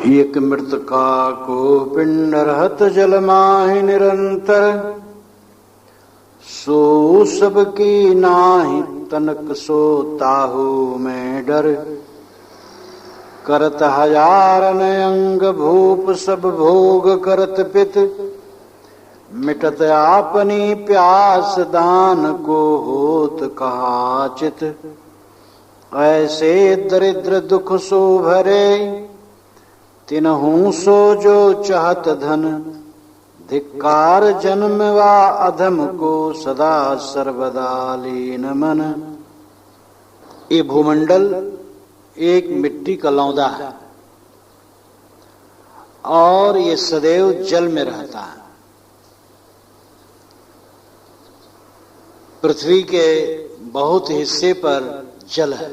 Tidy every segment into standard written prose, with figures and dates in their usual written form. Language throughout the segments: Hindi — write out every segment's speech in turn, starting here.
एक मृतका को पिंड रहत जल माहि निरंतर, सो सबकी नाहि तनक सो ताहू में डर। करत हजारन अंग भूप सब भोग करत पित, मिटत आपनी प्यास दान को होत कहाचित। ऐसे दरिद्र दुख सो भरे, तिनहु सो जो चाहत धन। धिक्कार जन्म वा अधम को सदा सर्वदा लीन मन। ये भूमंडल एक मिट्टी का लौंदा है और ये सदैव जल में रहता है। पृथ्वी के बहुत हिस्से पर जल है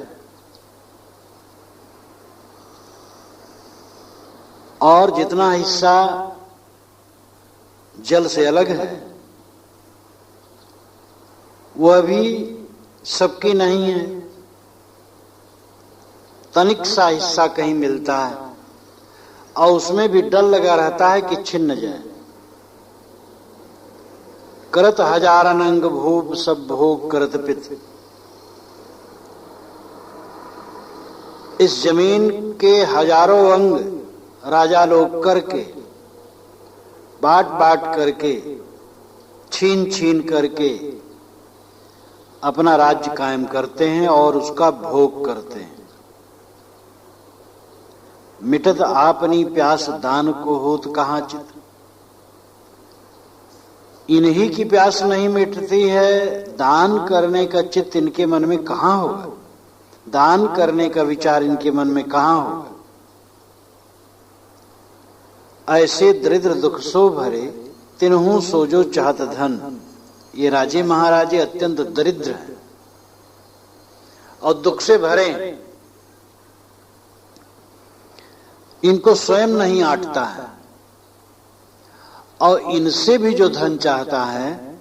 और जितना हिस्सा जल से अलग है वह भी सबकी नहीं है। तनिक सा हिस्सा कहीं मिलता है और उसमें भी डर लगा रहता है कि छिन्न जाए। करत हजारन अंग भूप सब भोग करत पित। इस जमीन के हजारों अंग राजा लोग करके, बांट बांट करके, छीन छीन करके अपना राज्य कायम करते हैं और उसका भोग करते हैं। मिटत आपनी प्यास दान को होत कहाचित। इन्हीं की प्यास नहीं मिटती है, दान करने का चित्त इनके मन में कहां होगा, दान करने का विचार इनके मन में कहां होगा। ऐसे दरिद्र दुख सो भरे, तिन्हु सो जो चाहत धन। ये राजे महाराजे अत्यंत दरिद्र हैं और दुख से भरे। इनको स्वयं नहीं आटता है और इनसे भी जो धन चाहता है,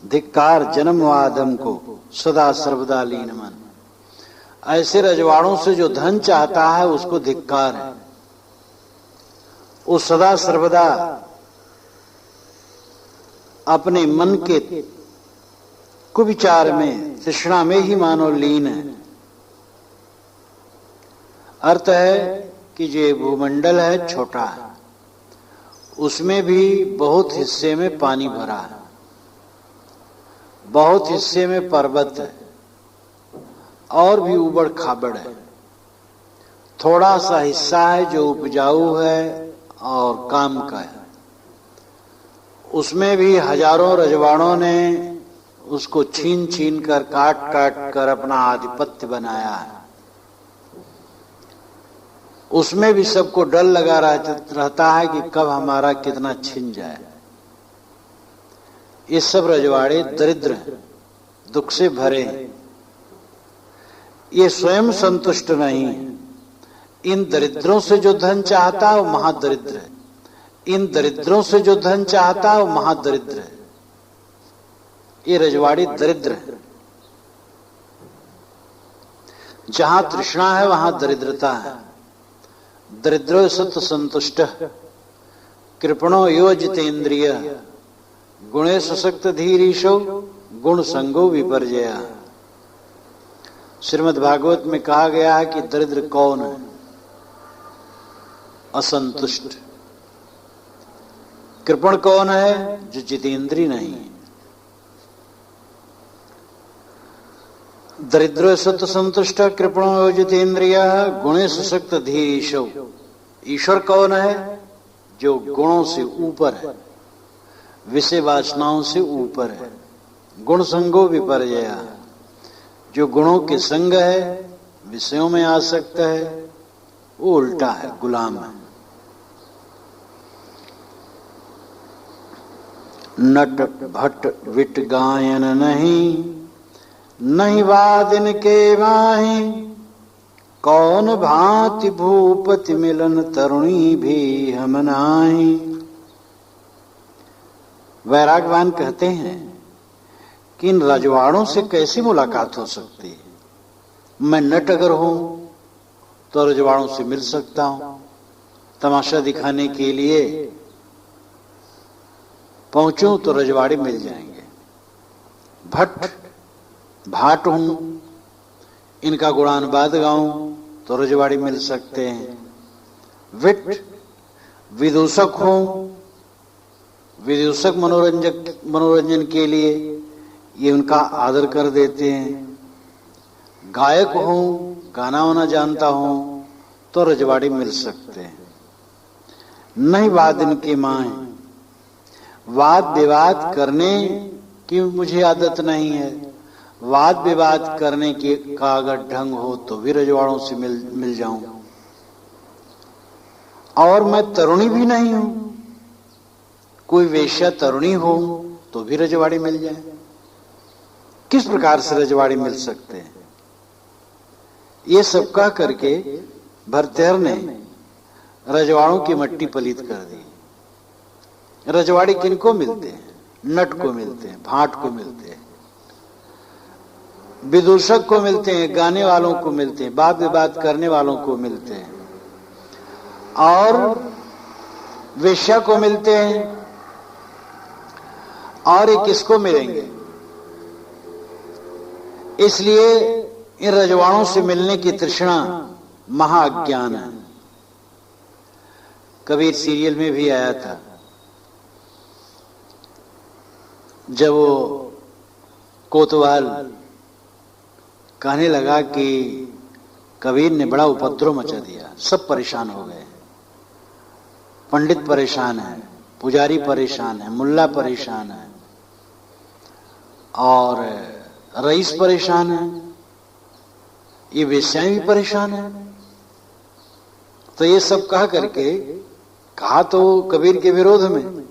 धिक्कार जन्म वादम को सदा सर्वदा लीन मन। ऐसे रजवाड़ों से जो धन चाहता है उसको धिक्कार है। वो सदा सर्वदा अपने मन के कुविचार में, तृष्णा में ही मानो लीन है। अर्थ है कि जो भूमंडल है छोटा है, उसमें भी बहुत हिस्से में पानी भरा है, बहुत हिस्से में पर्वत है और भी उबड़ खाबड़ है। थोड़ा सा हिस्सा है जो उपजाऊ है और काम का है। उसमें भी हजारों रजवाड़ों ने उसको छीन छीन कर, काट काट कर अपना आधिपत्य बनाया है। उसमें भी सबको डर लगा रहता है कि कब हमारा कितना छिन जाए। ये सब रजवाड़े दरिद्र हैं, दुख से भरे हैं। ये स्वयं संतुष्ट नहीं है। इन दरिद्रों से जो धन चाहता है वो महादरिद्र है। इन दरिद्रों से जो धन चाहता है वो महादरिद्र है। ये रजवाड़ी दरिद्र है। जहां तृष्णा है वहां दरिद्रता है। दरिद्रो सत संतुष्ट, कृपणो यो जितेन्द्रिय, गुणे सशक्त धीरीशो, गुण संगो विपर्जया। श्रीमद् भागवत में कहा गया है कि दरिद्र कौन है? असंतुष्ट। कृपण कौन है? जो जितेंद्रिय नहीं है। दरिद्रो सत संतुष्ट, कृपणो जितेंद्रिय, गुणे सशक्त धीरीशो। ईश्वर कौन है? जो गुणों से ऊपर है, विषय वासनाओं से ऊपर है। गुण संगो विपर्जया, जो गुणों के संग है, विषयों में आसक्त है, वो उल्टा है, गुलाम है। नट भट विट गायन नहीं, नहीं वादिन के माही। कौन भांति भूपति मिलन, तरुणी भी हम नाही। वैरागवान कहते हैं कि इन रजवाड़ों से कैसी मुलाकात हो सकती है। मैं नट अगर हूं तो रजवाड़ों से मिल सकता हूं, तमाशा दिखाने के लिए पहुंचूं तो रजवाड़े मिल जाएंगे। भट्ट भाट हूं, इनका गुणान बाद गाऊं तो रजवाड़ी मिल सकते हैं। विट विदूषक हूं, विदूषक मनोरंजन के लिए ये उनका आदर कर देते हैं। गायक हूं, गाना वाना जानता हूं तो रजवाड़ी मिल सकते हैं। नहीं वाद इनकी मां, वाद विवाद करने की मुझे आदत नहीं है। वाद विवाद करने की का अगर ढंग हो तो भी रजवाड़ों से मिल जाऊं। और मैं तरुणी भी नहीं हूं, कोई वेश्या तरुणी हो तो भी रजवाड़ी मिल जाए। किस प्रकार से रजवाड़ी मिल सकते हैं? ये सब कह करके भरतेहर ने रजवाड़ों की मट्टी पलीत कर दी। रजवाड़ी किनको मिलते हैं? नट को मिलते हैं, भाट को मिलते हैं, विदूषक को मिलते हैं, गाने वालों को मिलते हैं, वाद विवाद करने वालों को मिलते हैं, और वेश्या को मिलते हैं। और ये किसको मिलेंगे? इसलिए इन रजवाड़ों से मिलने की तृष्णा महाअज्ञान है। कबीर सीरियल में भी आया था, जब वो कोतवाल कहने लगा कि कबीर ने बड़ा उपद्रव मचा दिया, सब परेशान हो गए। पंडित परेशान है, पुजारी परेशान है, मुल्ला परेशान है, और रईस परेशान है, ये वेश्याएं भी परेशान है। तो ये सब कह करके कहा तो कबीर के विरोध में,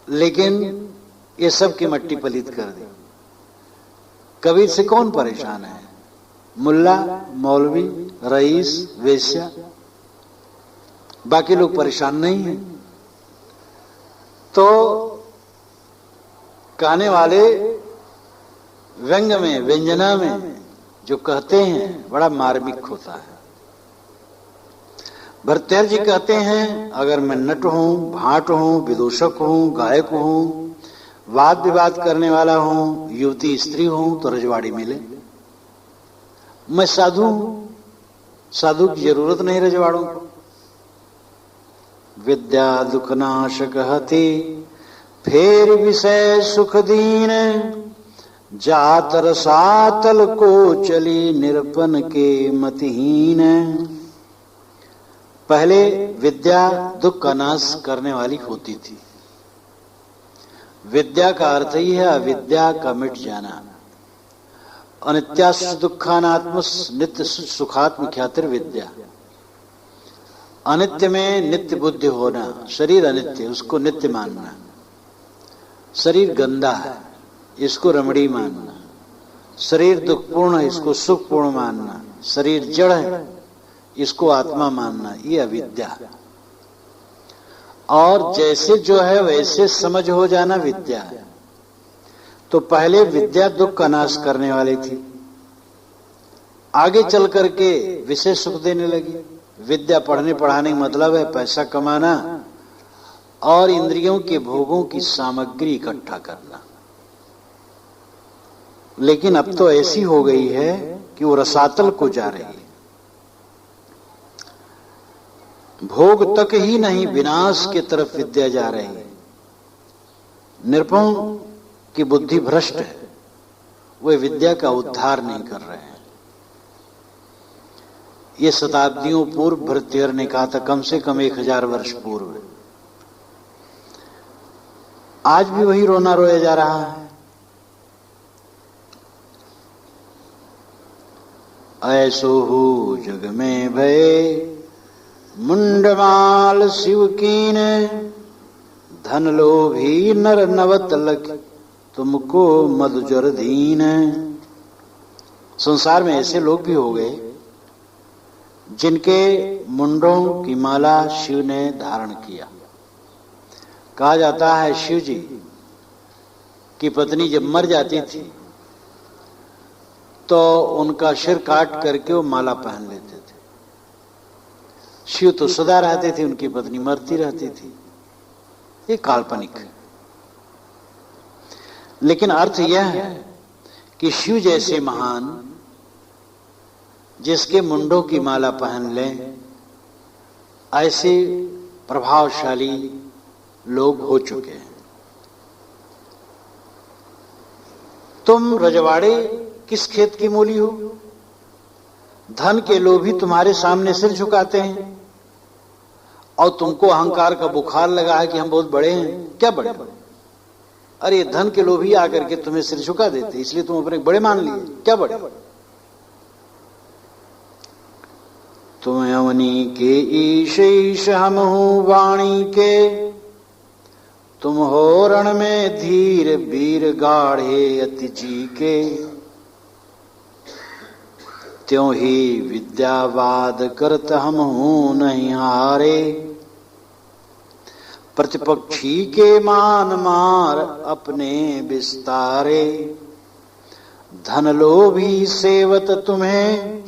लेकिन ये सब की मट्टी पलीत कर दी। कबीर से कौन परेशान है? मुल्ला, मौलवी, रईस, वेश्या, बाकी लोग परेशान नहीं हैं। तो कहने वाले व्यंग में, व्यंजना में जो कहते हैं बड़ा मार्मिक होता है। भरतेहर जी कहते हैं, अगर मैं नट हूं, भाट हूं, विदूषक हूं, गायक हूं, वाद विवाद करने वाला हूं, युवती स्त्री हूं तो रजवाड़ी मिले। मैं साधु हूं, साधु की जरूरत नहीं रजवाड़ों को। विद्या दुख नाशक हति, फेर विषय सुख दीन, जात रसातल को चली निरपन के मतिहीन। पहले विद्या दुख का नाश करने वाली होती थी। विद्या का अर्थ ही है अविद्या का मिट जाना। अनित्यास दुखानात्म नित्य सुखात्म ख्यातिर विद्या। अनित्य में नित्य बुद्धि होना, शरीर अनित्य उसको नित्य मानना, शरीर गंदा है इसको रमणी मानना, शरीर दुखपूर्ण है इसको सुखपूर्ण मानना, शरीर जड़ है इसको आत्मा मानना, ये अविद्या है। और जैसे जो है वैसे समझ हो जाना विद्या है। तो पहले विद्या दुख का नाश करने वाली थी, आगे चल करके विषय सुख देने लगी। विद्या पढ़ने पढ़ाने का मतलब है पैसा कमाना और इंद्रियों के भोगों की सामग्री इकट्ठा करना। लेकिन अब तो ऐसी हो गई है कि वो रसातल को जा रही है, भोग तक ही नहीं विनाश की तरफ विद्या जा रही है। निरुपम की बुद्धि भ्रष्ट है, वे विद्या का उद्धार नहीं कर रहे हैं। ये शताब्दियों पूर्व भरतेहर ने कहा था, कम से कम 1000 वर्ष पूर्व। आज भी वही रोना रोया जा रहा है। ऐसो हो जग में भय मुंडमाल शिव कीन, धन लोभी नर नवत लख तुमको मधुजर दीन। संसार में ऐसे लोग भी हो गए जिनके मुंडों की माला शिव ने धारण किया। कहा जाता है शिव जी की पत्नी जब मर जाती थी तो उनका सिर काट करके वो माला पहन लेते थे। शिव तो सदा रहते थे, उनकी पत्नी मरती रहती थी। ये काल्पनिक है। लेकिन अर्थ यह है कि शिव जैसे महान, जिसके मुंडों की माला पहन लें, ऐसे प्रभावशाली लोग हो चुके हैं। तुम रजवाड़े किस खेत की मूली हो? धन के लोभी तुम्हारे सामने सिर झुकाते हैं और तुमको अहंकार का बुखार लगा है कि हम बहुत बड़े हैं। क्या बड़े? अरे धन के लोभी आकर के तुम्हें सिर झुका देते, इसलिए तुम अपने बड़े मान लिए। क्या बड़े? तुम अवनी के ईश ईश हम हूं वाणी के, तुम हो रण में धीर वीर गाढ़े अति जी के, त्यों ही विद्यावाद करत हम हूं नहीं हारे, प्रतिपक्षी के मान मार अपने विस्तारे, धन लोभी सेवत तुम्हें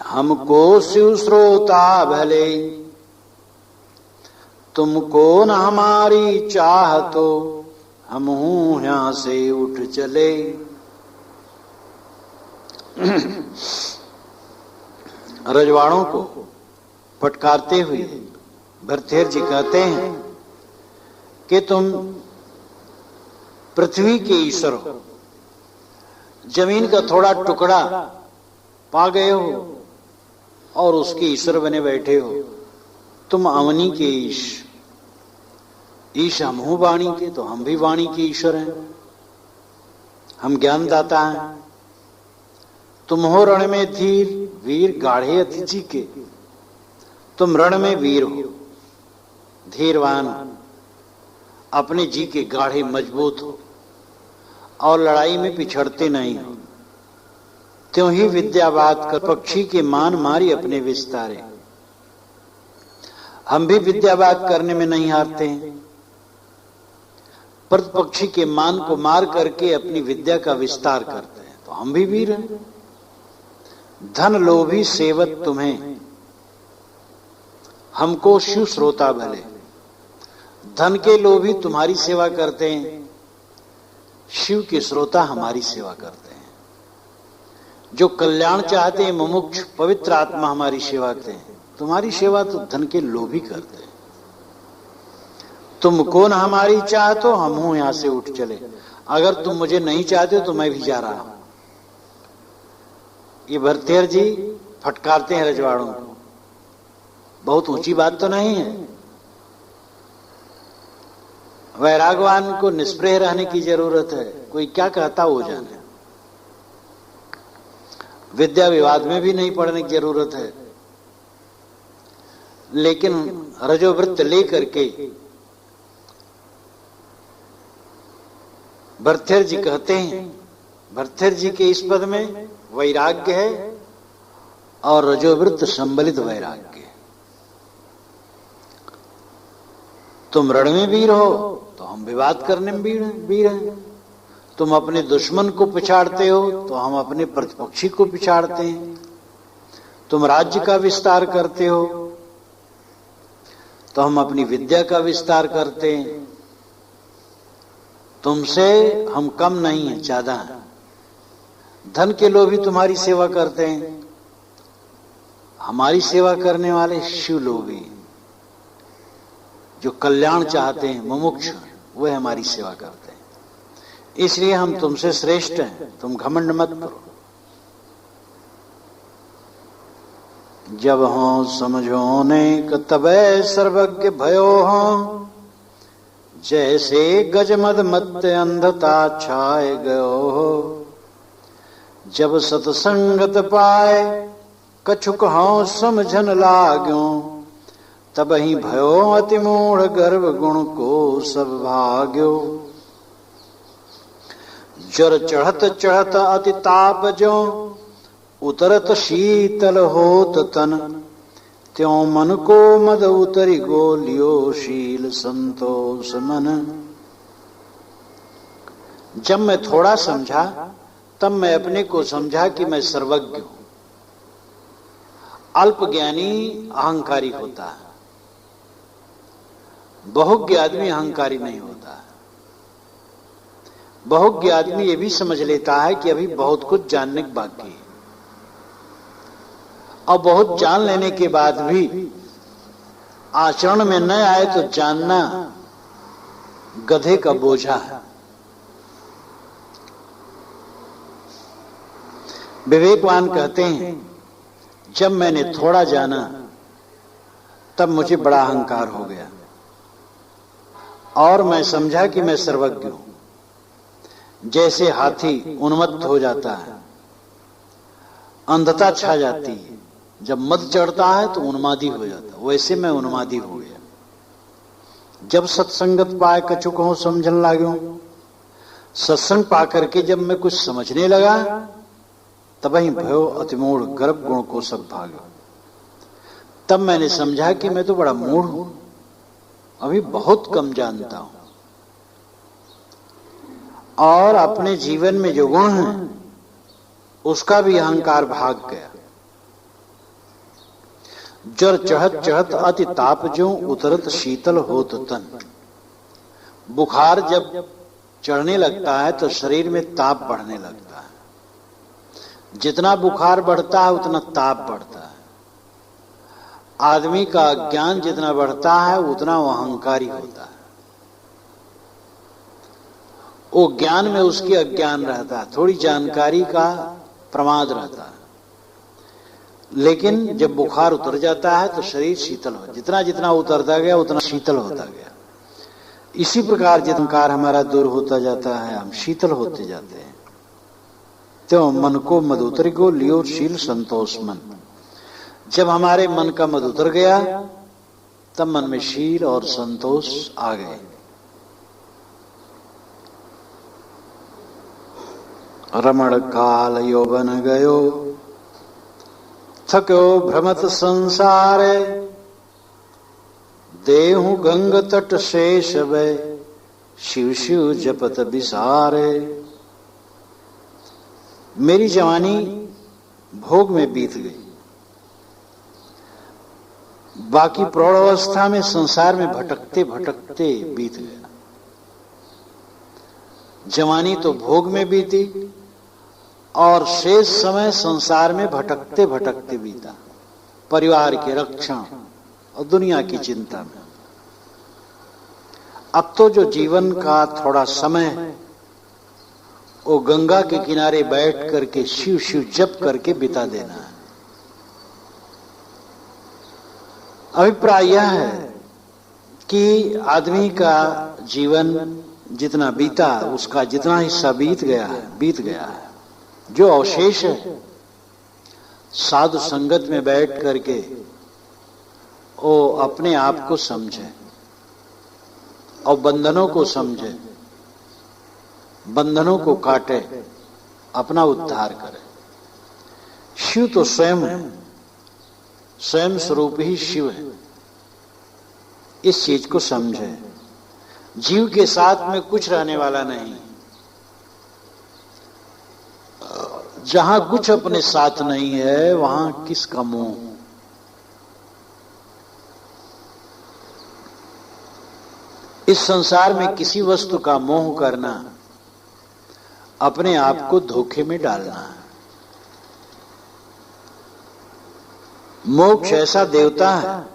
हमको शिव श्रोता भले, तुमको न हमारी चाह तो हम हूं यहां से उठ चले। रजवाड़ों को फटकारते हुए भरतेर जी कहते हैं कि तुम पृथ्वी के ईश्वर हो, जमीन का थोड़ा टुकड़ा पा गए हो और उसके ईश्वर बने बैठे हो। तुम अवनी के ईश हम हूं वाणी के, तो हम भी वाणी के ईश्वर हैं, हम ज्ञानदाता हैं। तुम हो रण में धीर वीर गाढ़े अति जी के, तुम रण में वीर हो, धीरवान हो, अपने जी के गाढ़े मजबूत हो और लड़ाई में पिछड़ते नहीं हो। त्यों ही विद्यावाद कर पक्षी के मान मारी अपने विस्तारे। हम भी विद्यावाद करने में नहीं हारते हैं, पर पक्षी के मान को मार करके अपनी विद्या का विस्तार करते हैं, तो हम भी वीर हैं। धन लोभी सेवत तुम्हें हमको शिव श्रोता भले, धन के लोभी तुम्हारी सेवा करते हैं, शिव के श्रोता हमारी सेवा करते हैं। जो कल्याण चाहते हैं मुमुक्ष पवित्र आत्मा हमारी सेवा करते हैं। तुम्हारी सेवा तो धन के लोभी करते हैं। तुमको न हमारी चाह तो हम हूं यहां से उठ चले, अगर तुम मुझे नहीं चाहते तो मैं भी जा रहा हूं। ये भरतेर जी फटकारते हैं रजवाड़ों को। बहुत ऊंची बात तो नहीं है। वैरागवान को निष्प्रेह रहने की जरूरत है, कोई क्या कहता हो जाने। विद्या विवाद में भी नहीं पढ़ने की जरूरत है, लेकिन रजोवृत्त लेकर के भरतेर जी कहते हैं, भरतेर जी के इस पद में वैराग्य है और रजोवृत्त संबलित वैराग्य है। तुम रण में वीर हो तो हम विवाद करने में वीर हैं। तुम अपने दुश्मन को पिछाड़ते हो तो हम अपने प्रतिपक्षी को पिछाड़ते हैं। तुम राज्य का विस्तार करते हो तो हम अपनी विद्या का विस्तार करते हैं। तुमसे हम कम नहीं है, ज्यादा है। धन के लोभी तुम्हारी सेवा करते हैं, हमारी सेवा करने वाले शिव लोभी जो कल्याण चाहते हैं मुमुक्ष, वे हमारी सेवा करते हैं। इसलिए हम तुमसे श्रेष्ठ हैं, तुम घमंड मत करो। जब हो समझो ने तबे सर्वज्ञ भयो हो, जैसे गजमद मत अंधता छाए गयो हो। जब सतसंगत पाए कछुक हो समझन लाग्यो, तब ही भयो अति मूढ़ गर्भ गुण को सब भाग्यो। जर चढ़त चढ़त अति ताप जो, उतरत शीतल होत तन। त्यों मन को मद उतरी गोलियो शील संतोष मन। जब मैं थोड़ा समझा तब मैं अपने को समझा कि मैं सर्वज्ञ हूं, अल्पज्ञानी अहंकारी होता है, बहुज्ञ आदमी अहंकारी नहीं होता। बहुज्ञ आदमी ये भी समझ लेता है कि अभी बहुत कुछ जानने की बाकी है, और बहुत जान लेने के बाद भी आचरण में न आए तो जानना गधे का बोझा है। विवेकवान कहते हैं, जब मैंने थोड़ा जाना तब मुझे बड़ा अहंकार हो गया और मैं समझा कि मैं सर्वज्ञ हूं। जैसे हाथी उन्मत्त हो जाता है, अंधता छा जाती है, जब मद चढ़ता है तो उन्मादी हो जाता है, वैसे मैं उन्मादी हो गया। जब सत्संगत पाए कछु कहूं समझन लाग्यो, सत्संग पा करके जब मैं कुछ समझने लगा तब ही भयो अतिमूढ़ गर्भ गुण को सब भाग्यो। तब मैंने समझा कि मैं तो बड़ा मूढ़ हूं, अभी बहुत कम जानता हूं, और अपने जीवन में जो गुण है उसका भी अहंकार भाग गया। जर चढ़त चढ़त अति ताप जो उतरत शीतल होत तन। बुखार जब चढ़ने लगता है तो शरीर में ताप बढ़ने लगता है। जितना बुखार बढ़ता है उतना ताप बढ़ता है। आदमी का ज्ञान जितना बढ़ता है उतना वो अहंकारी होता है। वो ज्ञान में उसकी अज्ञान रहता है, थोड़ी जानकारी का प्रमाद रहता है। लेकिन जब बुखार उतर जाता है तो शरीर शीतल हो, जितना जितना उतरता गया उतना शीतल होता गया। इसी प्रकार जितना अहंकार हमारा दूर होता जाता है हम शीतल होते जाते हैं। तो मन को मद उतर गो लियो शील संतोष मन। जब हमारे मन का मद उतर गया तब मन में शील और संतोष आ गए। रमण काल यौवन गयो थक्यो भ्रमत संसारे। देहु गंग तट शेष वै शिव शिव जपत बिसारे। मेरी जवानी भोग में बीत गई, बाकी प्रौढ़ अवस्था में संसार में भटकते भटकते बीत गया। जवानी तो भोग में बीती और शेष समय संसार में भटकते भटकते बीता, परिवार के रक्षण और दुनिया की चिंता में। अब तो जो जीवन का थोड़ा समय है वो गंगा के किनारे बैठ करके शिव शिव जप करके बिता देना है। अभिप्राय यह है कि आदमी का जीवन जितना बीता उसका जितना हिस्सा बीत गया है। जो अवशेष है साधु संगत में बैठ करके वो अपने आप को समझे और बंधनों को समझे, बंधनों को काटे, अपना उद्धार करे। शिव तो स्वयं है, स्वयं स्वरूप ही शिव है। इस चीज को समझे। जीव के साथ में कुछ रहने वाला नहीं। जहां कुछ अपने साथ नहीं है वहां किसका मोह। इस संसार में किसी वस्तु का मोह करना अपने आप को धोखे में डालना है। मोक्ष ऐसा देवता है,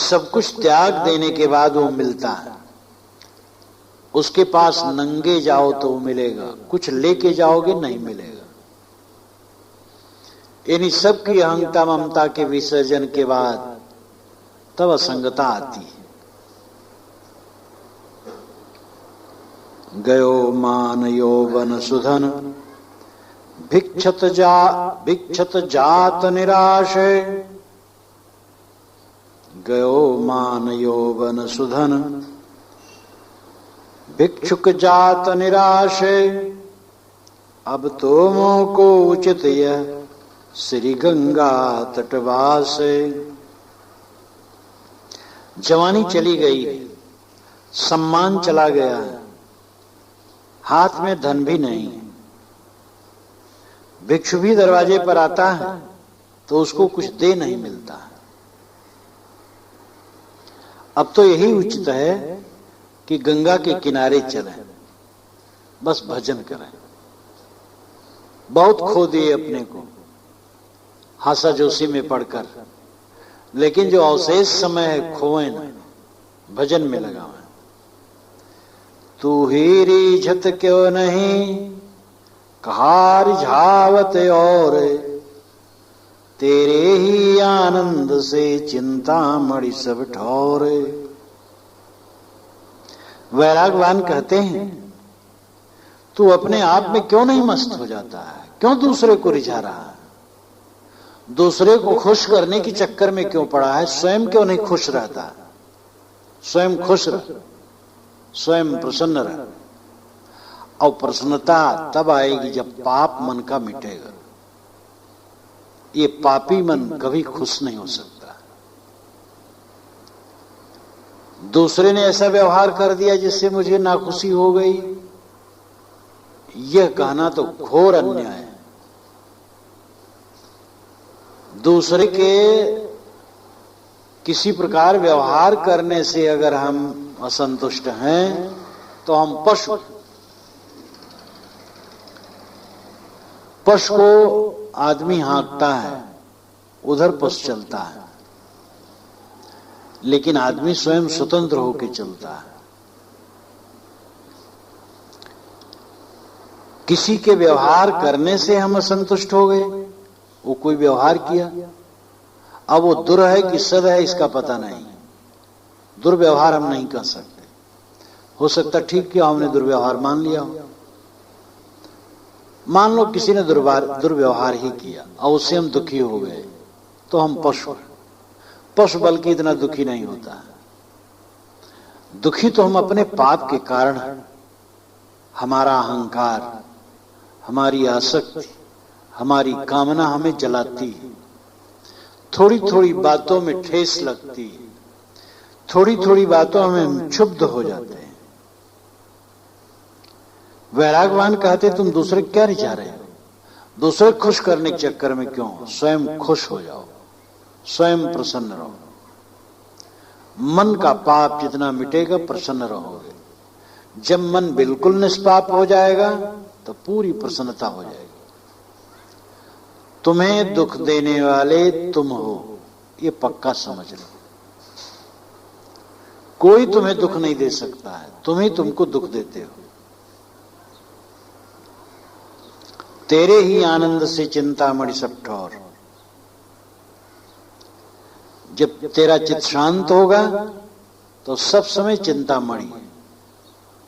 सब कुछ त्याग देने के बाद वो मिलता है। उसके पास नंगे जाओ तो वो मिलेगा, कुछ लेके जाओगे नहीं मिलेगा। यानी सबकी अहंता ममता के विसर्जन के बाद तब असंगता आती है। गयो मान यौवन सुधन भिक्षत जात निराश। गयो मान यौवन सुधन भिक्षुक जात निराश। अब तो मोको उचित यह श्री गंगा तटवास। जवानी चली गई, सम्मान चला गया, हाथ में धन भी नहीं, भिक्षु भी दरवाजे पर आता है तो उसको कुछ दे नहीं मिलता। अब तो यही उचित है कि गंगा के किनारे चलें, बस भजन करें। बहुत खो दिए अपने को हासा जोशी में पढ़कर, लेकिन जो अवशेष समय है खोए न, भजन में लगावें। तू ही रीझत क्यों नहीं कहा रिझावत और, तेरे ही आनंद से चिंता मणि सब ठौरे। वैरागवान कहते हैं, तू अपने आप में क्यों नहीं मस्त हो जाता है? क्यों दूसरे को रिझा रहा है? दूसरे को खुश करने के चक्कर में क्यों पड़ा है? स्वयं क्यों नहीं खुश रहता? स्वयं खुश रह, स्वयं प्रसन्न रह। और प्रसन्नता तब आएगी जब पाप मन का मिटेगा। ये पापी मन कभी खुश नहीं हो सकता। दूसरे ने ऐसा व्यवहार कर दिया जिससे मुझे नाखुशी हो गई, यह कहना तो घोर अन्याय है। दूसरे के किसी प्रकार व्यवहार करने से अगर हम असंतुष्ट हैं तो हम पशु को आदमी हाँकता है, उधर पशु चलता है, लेकिन आदमी स्वयं स्वतंत्र होकर चलता है। किसी के व्यवहार करने से हम असंतुष्ट हो गए, वो कोई व्यवहार किया, अब वो दुर है कि सद है इसका पता नहीं। दुर्व्यवहार हम नहीं कर सकते। हो सकता ठीक किया, हमने दुर्व्यवहार मान लिया हो। मान लो किसी ने दुर्व्यवहार ही किया और उससे हम दुखी हो गए, तो हम पशु हैं। पशु बल्कि इतना दुखी नहीं होता। दुखी तो हम अपने पाप के कारण, हमारा अहंकार, हमारी आसक्ति, हमारी कामना हमें जलाती है। थोड़ी थोड़ी बातों में ठेस लगती है, थोड़ी थोड़ी बातों में हम क्षुब्ध हो जाते हैं। वैरागवान कहते तुम दूसरे क्या रिझा रहे हो? दूसरे खुश करने के चक्कर में क्यों? स्वयं खुश हो जाओ, स्वयं प्रसन्न रहो। मन का पाप जितना मिटेगा प्रसन्न रहोगे। जब मन बिल्कुल निष्पाप हो जाएगा तो पूरी प्रसन्नता हो जाएगी। तुम्हें दुख देने वाले तुम हो, ये पक्का समझ लो। कोई तुम्हें दुख नहीं दे सकता है, तुम ही तुमको दुख देते हो। तेरे ही आनंद से चिंतामणि सब ठौर। जब तेरा चित्त शांत होगा तो सब समय चिंतामणि है।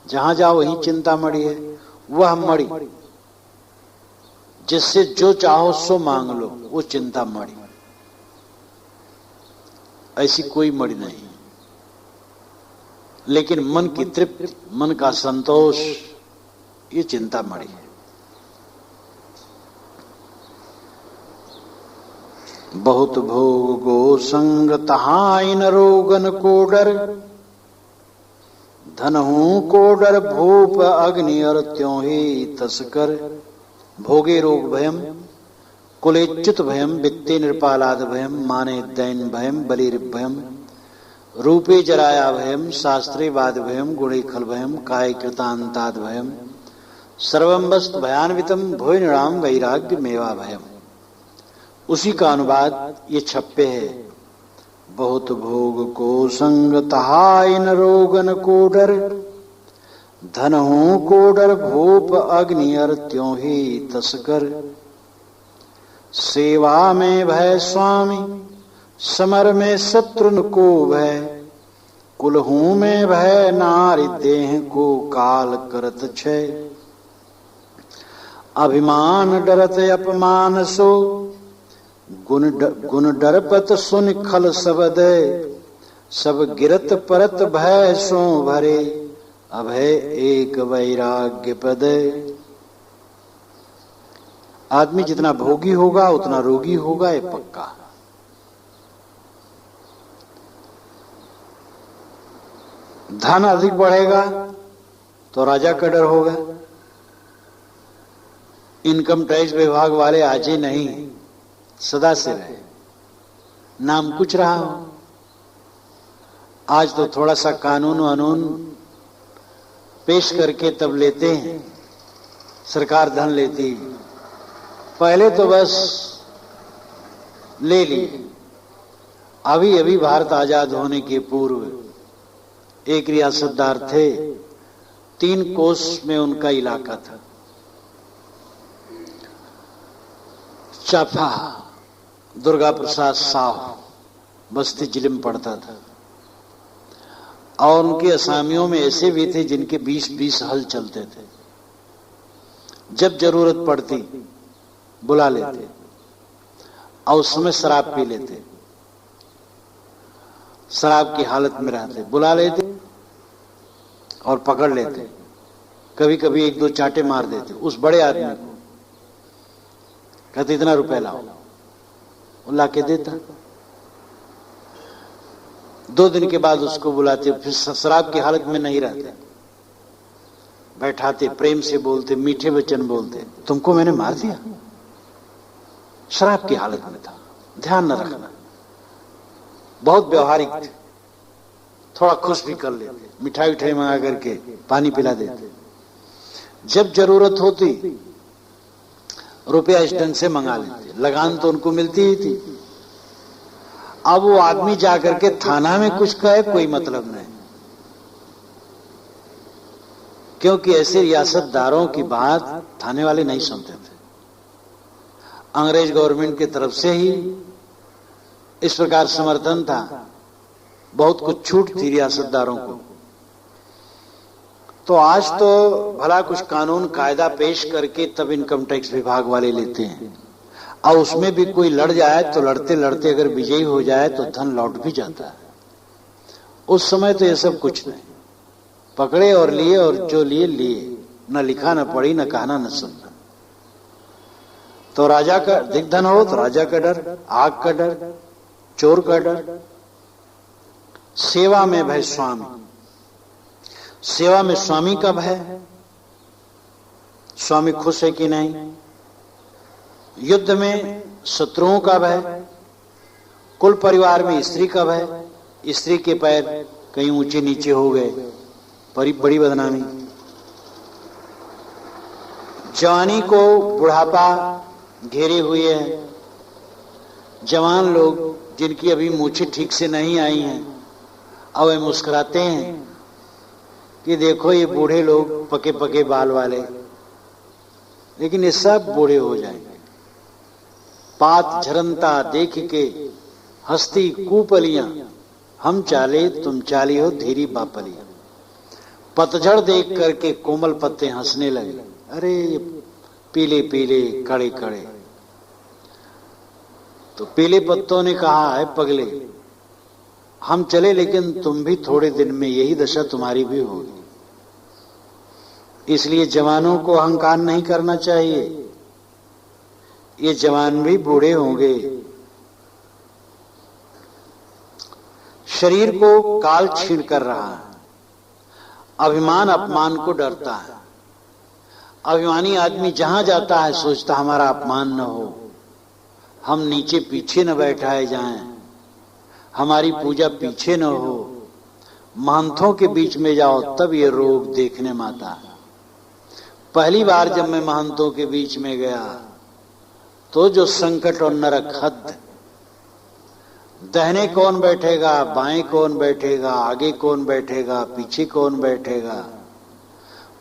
जहां जाओ वही चिंतामणि है। वह मणि जिससे जो चाहो सो मांग लो, वो चिंतामणि। ऐसी कोई मणि नहीं। लेकिन मन की तृप्ति, मन का संतोष, ये चिंतामणि है। बहुत भोग गो संग तहाई न रोगन को डर, धनहू को डर भूप अग्नि और त्यों ही तस्कर। भोगे रोग भयम, कुलेच्युत भयम, वित्ते निर्पालाद भयम, माने दैन भयम, बलिर भयम, रूपे जराया भयम, शास्त्रे वाद भयम, गुणे खल भयम, काय कृतांताद भयम, सर्वं वस्तु भयान्वितम, भोय नृणाम वैराग्य मेवा भयम। उसी का अनुवाद ये छप्पे है। बहुत भोग को संग तहाई न रोगन को डर, धनहू को डर भूप अग्नि और त्यों ही तस्कर। सेवा में भय स्वामी, समर में शत्रुन को भय, कुलहू में भय नारी देह को काल करत छय। अभिमान डरत अपमान सो, गुण डरपत सुन खल सबद, सब गिरत परत भय सो भरे, अभय एक वैराग्य पद। आदमी जितना भोगी होगा उतना रोगी होगा, ये पक्का। धन अधिक बढ़ेगा तो राजा का डर होगा, इनकम टैक्स विभाग वाले आज ही नहीं, सदा से रहे, नाम कुछ रहा हो। आज तो थोड़ा सा कानून वानून पेश करके तब लेते हैं, सरकार धन लेती है। पहले तो बस ले लिए। अभी अभी भारत आजाद होने के पूर्व एक रियासतदार थे, 3 कोस में उनका इलाका था, चाफा दुर्गा प्रसाद साहू बस्ती जिले में पड़ता था। और उनके असामियों में ऐसे भी थे जिनके 20-20 हल चलते थे। जब जरूरत पड़ती बुला लेते, और उस समय शराब पी लेते, शराब की हालत में रहते, बुला लेते और पकड़ लेते। कभी कभी 1-2 चांटे मार देते उस बड़े आदमी को, कहते इतना रुपए लाओ, वो ला के देता। 2 दिन के बाद उसको बुलाते, फिर शराब की हालत में नहीं रहते, बैठाते, प्रेम से बोलते, मीठे वचन बोलते, तुमको मैंने मार दिया, शराब की हालत में था, ध्यान न रखना। बहुत व्यवहारिक थे, थोड़ा खुश भी कर लेते, मिठाई उठाई मंगा करके पानी पिला देते। जब जरूरत होती रुपया इस ढंग से मंगा लेते, लगान तो उनको मिलती ही थी। अब वो आदमी जाकर के थाना में कुछ कहे कोई मतलब नहीं, क्योंकि ऐसे रियासतदारों की बात थाने वाले नहीं सुनते थे। अंग्रेज गवर्नमेंट की तरफ से ही इस प्रकार समर्थन था, बहुत कुछ छूट थी रियासतदारों को। तो आज तो भला कुछ कानून कायदा पेश करके तब इनकम टैक्स विभाग वाले लेते हैं, और उसमें भी कोई लड़ जाए तो लड़ते लड़ते अगर विजयी हो जाए तो धन लौट भी जाता है। उस समय तो ये सब कुछ नहीं, पकड़े और लिए, और जो लिए लिए, न लिखा न पढ़ी, न कहना न सुनना। तो राजा का दिग्धन हो तो राजा का डर, आग का डर, चोर का डर। सेवा में भय स्वामी, सेवा में स्वामी का भय, स्वामी खुश है कि नहीं। युद्ध में शत्रुओं का भय, कुल परिवार में स्त्री का भय, स्त्री के पैर कहीं ऊंचे नीचे हो गए, बड़ी बदनामी। जवानी को बुढ़ापा घेरे हुए है, जवान लोग जिनकी अभी मूछें ठीक से नहीं आई हैं, अब वे मुस्कुराते हैं कि देखो ये बूढ़े लोग पके पके बाल वाले, लेकिन ये सब बूढ़े हो जाएंगे। पात झरनता देख के हस्ती कूपलियां, हम चाले तुम चाली हो धीरी बापलियां। पतझड़ देख करके कोमल पत्ते हंसने लगे, अरे ये पीले पीले कड़े कड़े। तो पीले पत्तों ने कहा है पगले, हम चले लेकिन तुम भी थोड़े दिन में यही दशा तुम्हारी भी होगी। इसलिए जवानों को अहंकार नहीं करना चाहिए, ये जवान भी बूढ़े होंगे। शरीर को काल छीन कर रहा है, अभिमान अपमान को डरता है। अभिमानी आदमी जहां जाता है सोचता हमारा अपमान न हो, हम नीचे पीछे न बैठाए जाएं, हमारी पूजा पीछे न हो। महंतों के बीच में जाओ तब ये रोग देखने में आता है। पहली बार जब मैं महंतों के बीच में गया तो जो संकट और नरक हद, दाहिने कौन बैठेगा, बाएं कौन बैठेगा, आगे कौन बैठेगा, पीछे कौन बैठेगा।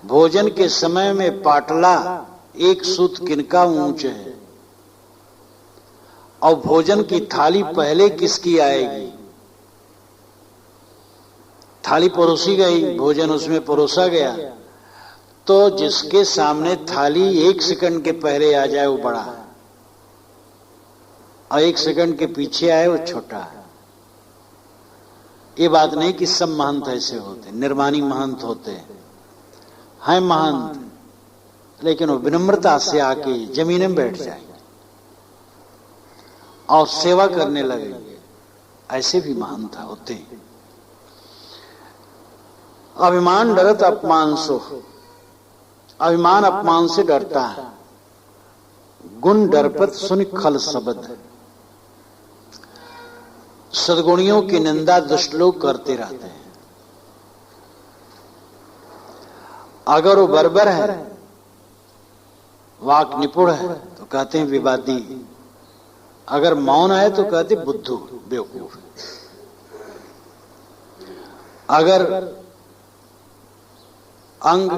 भोजन के समय में पाटला एक सूत किनका ऊंच है, और भोजन की थाली पहले किसकी आएगी। थाली परोसी गई, भोजन उसमें परोसा गया, तो जिसके सामने थाली 1 सेकंड के पहले आ जाए वो बड़ा है, और 1 सेकंड के पीछे आए वो छोटा है। ये बात नहीं कि सब महंत ऐसे होते, निर्माणी महंत होते हैं महंत, लेकिन वो विनम्रता से आके जमीन में बैठ जाएंगे और सेवा करने लगेंगे। ऐसे भी महंत होते हैं। अभिमान डरत अपमान सो, अभिमान अपमान से डरता है। गुण डरपत सुन खल शब्द। सद्गुणियों की निंदा दुष्ट लोग करते रहते हैं। अगर वो बर्बर है, वाक निपुण है, तो कहते हैं विवादी। अगर मौन है तो कहते बुद्धू, बेवकूफ। अगर अंग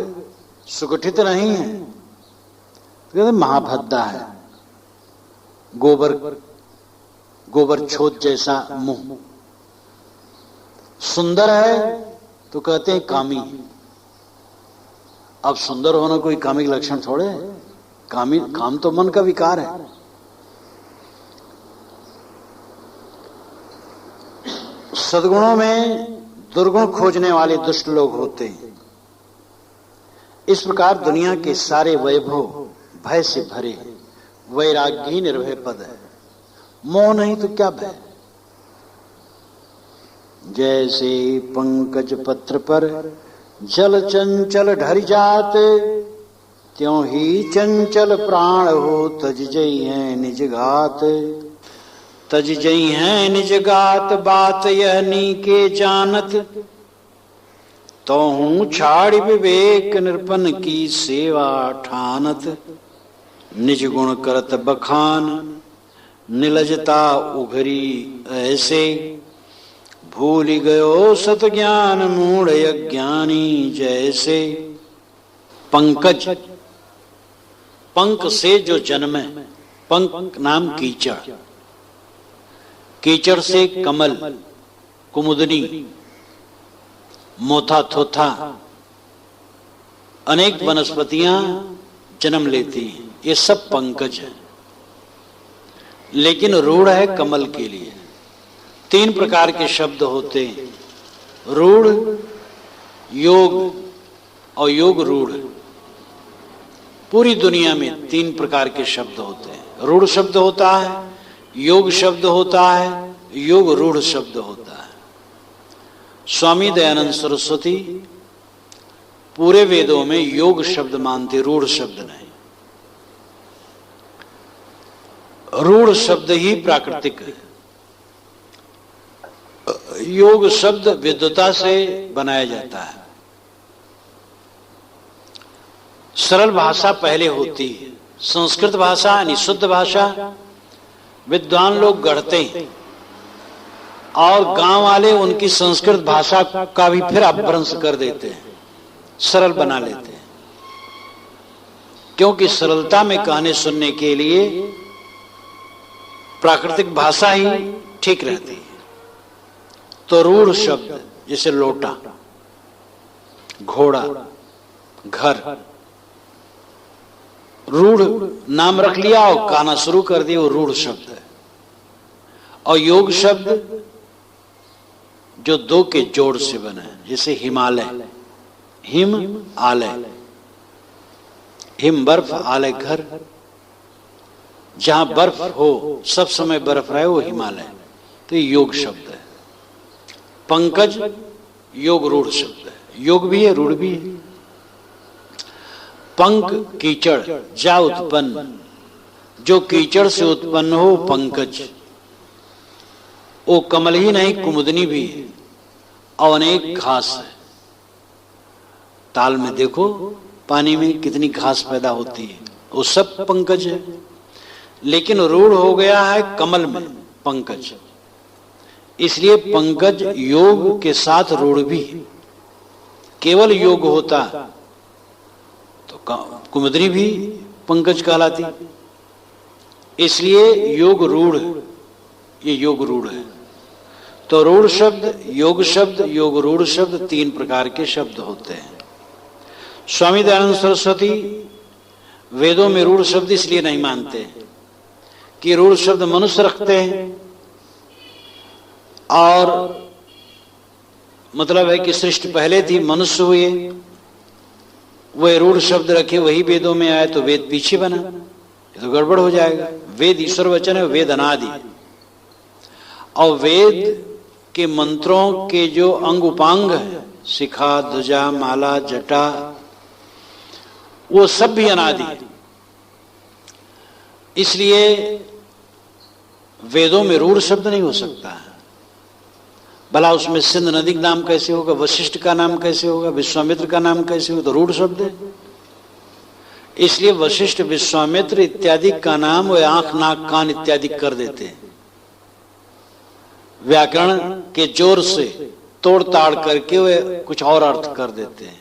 सुगठित नहीं है तो कहते महाभद्दा है। गोबर छोद जैसा मुंह। सुंदर है तो कहते हैं कामी। अब सुंदर होना कोई कामी का लक्षण थोड़े है। काम तो मन का विकार है। सद्गुणों में दुर्गुण खोजने वाले दुष्ट लोग होते हैं। इस प्रकार दुनिया के सारे वैभव भय से भरे, वैराग्य ही निर्भय पद है। मोह नहीं तो क्या भय। जैसे पंकज पत्र पर जल चंचल ढर जात, त्यों ही चंचल प्राण हो तज जई है निज घात। तज जई है निज घात बात यह नी के जानत, तो हूं छाड़ विवेक निरपन की सेवा ठानत। निज गुण करत बखान निलजता उघरी ऐसे, भूल गयो सत ज्ञान मूढ़ अज्ञानी जैसे। पंकज, पंक से जो जन्मे, पंक नाम कीचड़, कीचड़ से कमल, कुमुदनी, मोथा थोथा, अनेक वनस्पतियां जन्म लेती हैं। ये सब पंकज है, लेकिन रूढ़ है कमल के लिए। 3 प्रकार के शब्द होते हैं, रूढ़, योग और योग रूढ़। पूरी दुनिया में 3 प्रकार के शब्द होते हैं। रूढ़ शब्द होता है, योग शब्द होता है, योग रूढ़ शब्द होता है। स्वामी दयानंद सरस्वती पूरे वेदों में योग शब्द मानते, रूढ़ शब्द नहीं। रूढ़ शब्द ही प्राकृतिक है। योग शब्द विद्वता से बनाया जाता है। सरल भाषा पहले होती है। संस्कृत भाषा यानी शुद्ध भाषा विद्वान लोग गढ़ते हैं, और गांव वाले उनकी संस्कृत भाषा का भी फिर अपभ्रंश कर देते हैं, सरल बना लेते हैं। क्योंकि सरलता में कहने सुनने के लिए प्राकृतिक भाषा ही ठीक रहती है। तो रूढ़ शब्द जैसे लोटा, घोड़ा, घर, रूढ़ नाम रख लिया और कहना शुरू कर दिया, वो रूढ़ शब्द है। और योग शब्द जो 2 के जोड़ से बना है, जैसे हिमालय, हिम आलय, हिम बर्फ, आलय घर। जहां बर्फ हो, सब समय बर्फ रहे, वो हिमालय। तो ये योग शब्द है। पंकज योग रूढ़ शब्द है। योग भी है, रूढ़ भी है। पंक कीचड़, जा उत्पन्न, जो कीचड़ से उत्पन्न हो पंकज। वो कमल ही नहीं, कुमुदनी भी है, और अनेक घास है। ताल में देखो, पानी में कितनी घास पैदा होती है, वो सब पंकज है। लेकिन रूढ़ हो गया है कमल में पंकज, इसलिए पंकज योग के साथ रूढ़ भी है। केवल योग होता तो कुमुदनी भी पंकज कहलाती। इसलिए योग रूढ़, ये योग रूढ़ है। तो रूढ़ शब्द, योग शब्द, योग रूढ़ शब्द 3 प्रकार के शब्द होते हैं। स्वामी दयानंद सरस्वती वेदों में रूढ़ शब्द इसलिए नहीं मानते कि रूढ़ शब्द मनुष्य रखते हैं, और मतलब है कि सृष्टि पहले थी, मनुष्य हुए, वह रूढ़ शब्द रखे, वही वेदों में आए तो वेद पीछे बना। ये तो गड़बड़ हो जाएगा। वेद ईश्वर वचन है, वेद अनादि, और वेद के मंत्रों के जो अंग उपांग है, शिखा, ध्वजा, माला, जटा, वो सब भी अनादि। इसलिए वेदों में रूढ़ शब्द नहीं हो सकता है। भला उसमें सिंध नदी का नाम कैसे होगा, वशिष्ठ का नाम कैसे होगा, विश्वामित्र का नाम कैसे होगा, तो रूढ़ शब्द है। इसलिए वशिष्ठ विश्वामित्र इत्यादि का नाम वे आंख नाक कान इत्यादि कर देते हैं, व्याकरण के जोर से तोड़ ताड़ करके वे कुछ और अर्थ कर देते हैं।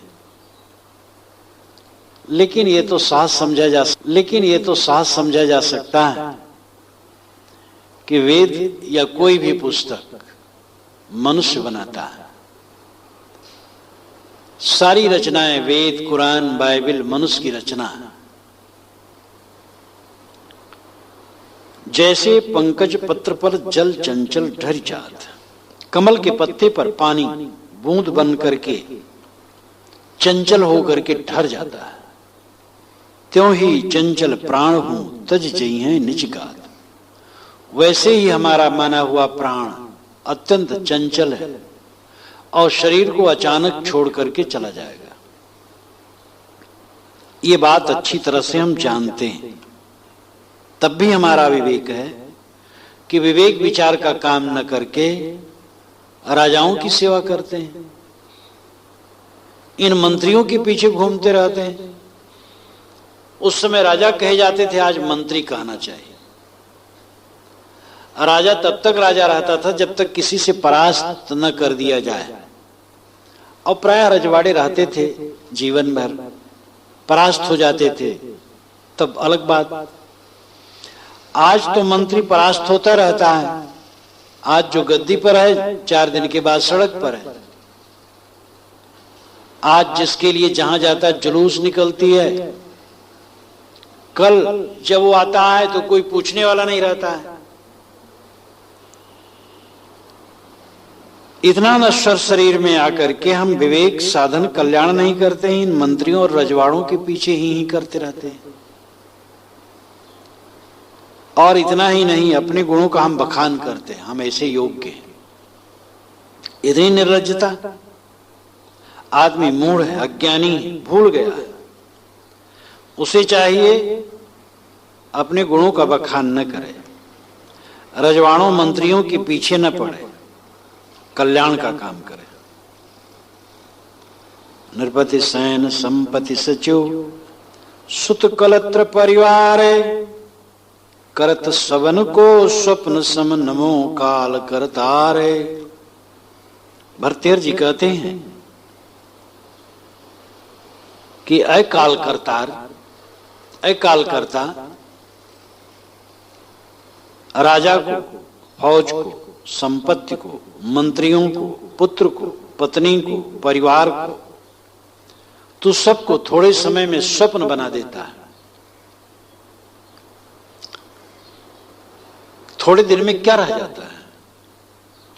लेकिन ये तो साफ समझा जा सकता है कि वेद या कोई भी पुस्तक मनुष्य बनाता है। सारी रचनाएं, वेद, कुरान, बाइबल मनुष्य की रचना है। जैसे पंकज पत्र पर जल चंचल ढर जात, कमल के पत्ते पर पानी बूंद बन करके चंचल होकर के ठहर जाता है, त्यों ही चंचल प्राण हूं तज जइहें निज गात। वैसे ही हमारा माना हुआ प्राण अत्यंत चंचल है और शरीर को अचानक छोड़ करके चला जाएगा। ये बात अच्छी तरह से हम जानते हैं, तब भी हमारा विवेक है कि विवेक विचार का काम न करके राजाओं की सेवा करते हैं, इन मंत्रियों के पीछे घूमते रहते हैं। उस समय राजा कहे जाते थे, आज मंत्री कहना चाहिए। राजा तब तक राजा रहता था जब तक किसी से परास्त न कर दिया जाए, और प्राय रजवाड़े रहते थे जीवन भर, परास्त हो जाते थे तब अलग बात। आज तो मंत्री परास्त होता रहता है, आज जो गद्दी पर है 4 दिन के बाद सड़क पर है। आज जिसके लिए जहां जाता है जुलूस निकलती है, कल जब वो आता है तो कोई पूछने वाला नहीं रहता है। इतना नश्वर शरीर में आकर के हम विवेक साधन कल्याण नहीं करते हैं, इन मंत्रियों और रजवाड़ों के पीछे ही करते रहते हैं। और इतना ही नहीं, अपने गुणों का हम बखान करते हैं, हम ऐसे योग्य हैं। इतनी निर्लज्जता, आदमी मूढ़ है, अज्ञानी है, भूल गया है। उसे चाहिए अपने गुणों का बखान न करे, रजवाड़ों मंत्रियों के पीछे न पड़े, कल्याण का काम करे। नृपति सैन संपत्ति सचिव सुत कलत्र परिवार, करत सवन को स्वप्न सम नमो काल करतारे। भरतेर जी कहते हैं कि ऐ काल करतार, ऐ काल करता, राजा को, फौज को, संपत्ति को, मंत्रियों को, पुत्र को, पत्नी को, परिवार को, तू सबको थोड़े समय में स्वप्न बना देता है। थोड़े दिन में क्या रह जाता है?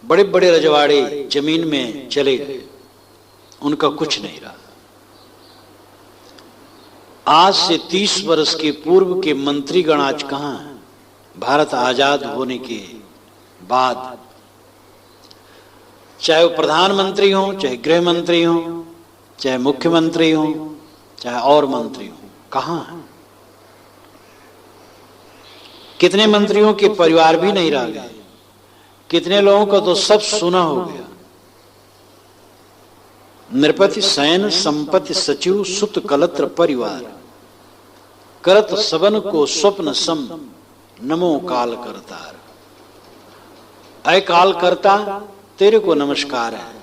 बड़े बड़े रजवाड़े जमीन में चले गए, उनका कुछ नहीं रहा। आज से 30 वर्ष के पूर्व के मंत्रीगण आज कहां हैं? भारत आजाद होने के बाद, चाहे वो प्रधानमंत्री हो, चाहे गृह मंत्री हो, चाहे मुख्यमंत्री हो, चाहे और मंत्री हो, कहां हैं? कितने मंत्रियों के परिवार भी नहीं रह गए, कितने लोगों का तो सब सुना हो गया। नृपति सैन संपत्ति सचिव सुत कलत्र परिवार, करत सबन को स्वप्न सम नमो काल करतार। ऐ काल करता, तेरे को नमस्कार है,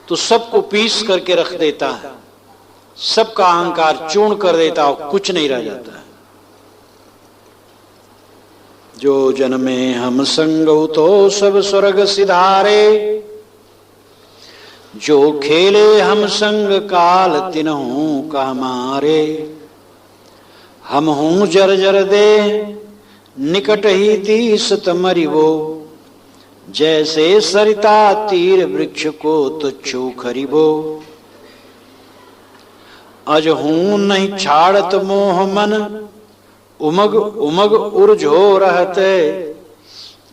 तू सबको पीस करके रख देता है, सबका अहंकार चूर्ण कर देता और कुछ नहीं रह जाता है। जो जन में हम संग तो सब स्वर्ग सिधारे, जो खेले हम संग काल तिन्हु का हमारे। हम हूं जर जर दे निकट ही तीस तमरिवो, जैसे सरिता तीर वृक्ष को तुच्छो खरिबो। अज हूं नहीं छाड़त मोह मन, उमग उमग उर्झो रहते।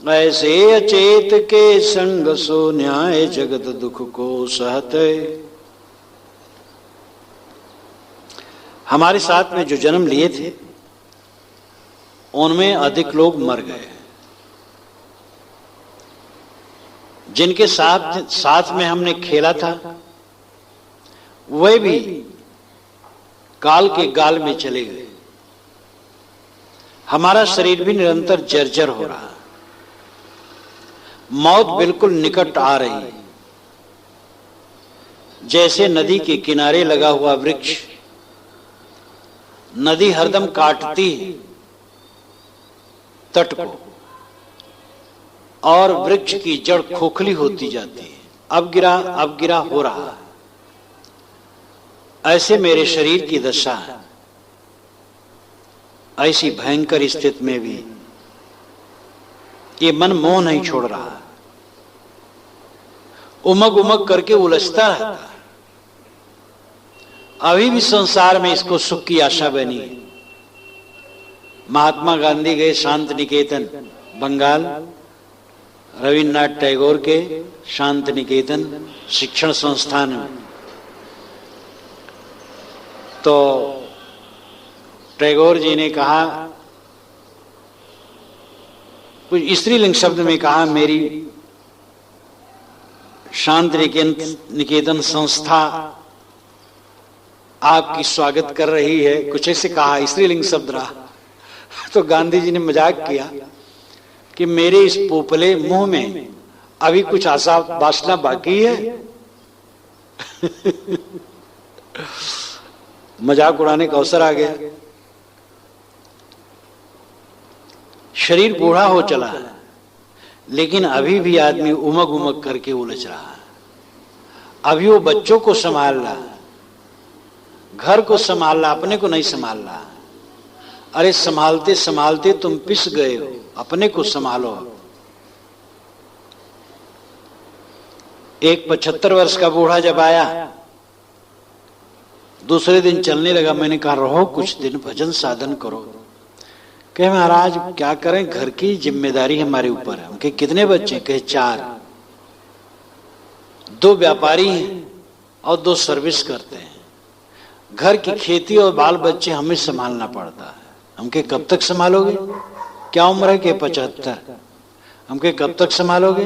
ऐसे अचेत के संग सो न्याय जगत दुख को सहते। हमारे साथ में जो जन्म लिए थे उनमें अधिक लोग मर गए। जिनके साथ में हमने खेला था वे भी काल के गाल में चले गए। हमारा शरीर भी निरंतर जर्जर हो रहा, मौत बिल्कुल निकट आ रही है। जैसे नदी के किनारे लगा हुआ वृक्ष, नदी हरदम काटती तट को और वृक्ष की जड़ खोखली होती जाती है, अब गिरा हो रहा है। ऐसे मेरे शरीर की दशा है। ऐसी भयंकर स्थिति में भी ये मन मोह नहीं छोड़ रहा, उमग उमग करके उलझता रहता है। अभी भी संसार में इसको सुख की आशा बनी है। महात्मा गांधी गए शांत निकेतन बंगाल, रविन्द्रनाथ टैगोर के शांत निकेतन शिक्षण संस्थान में, तो टैगोर जी ने कहा, कुछ स्त्रीलिंग शब्द में कहा, मेरी शांत निकेतन संस्था आपकी स्वागत कर रही है, कुछ ऐसे कहा, स्त्रीलिंग शब्द रहा। तो गांधी जी ने मजाक किया कि मेरे इस पोपले मुंह में अभी कुछ आशा वासना बाकी है। मजाक उड़ाने का अवसर आ गया। शरीर बूढ़ा हो चला है, लेकिन अभी भी आदमी उमग उमग करके उलझ रहा है। अभी वो बच्चों को संभाल रहा, घर को संभाल रहा, अपने को नहीं संभाल रहा। अरे संभालते संभालते तुम पिस गए हो, अपने को संभालो। एक 75 वर्ष का बूढ़ा जब आया, दूसरे दिन चलने लगा। मैंने कहा रहो कुछ दिन, भजन साधन करो। कहे महाराज क्या करें, घर की जिम्मेदारी हमारे ऊपर है। उनके कितने बच्चे? कहे 4, 2 व्यापारी हैं और 2 सर्विस करते हैं। घर की खेती और बाल बच्चे हमें संभालना पड़ता है। हमके कब तक संभालोगे? क्या उम्र है कि 75? हमके कब तक संभालोगे?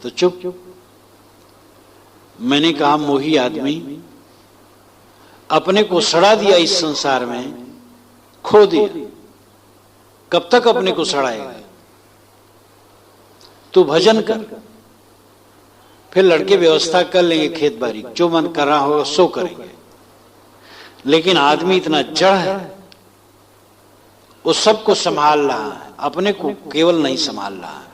तो चुप। मैंने कहा मोही आदमी, अपने को सड़ा दिया, इस संसार में खो दिया, कब तक अपने को सड़ाएगा? तू भजन कर, फिर लड़के व्यवस्था कर लेंगे, खेत बाड़ी जो मन कर रहा होगा सो करेंगे। लेकिन आदमी इतना जड़ है, वो सबको संभाल रहा है, अपने को केवल नहीं संभाल रहा है।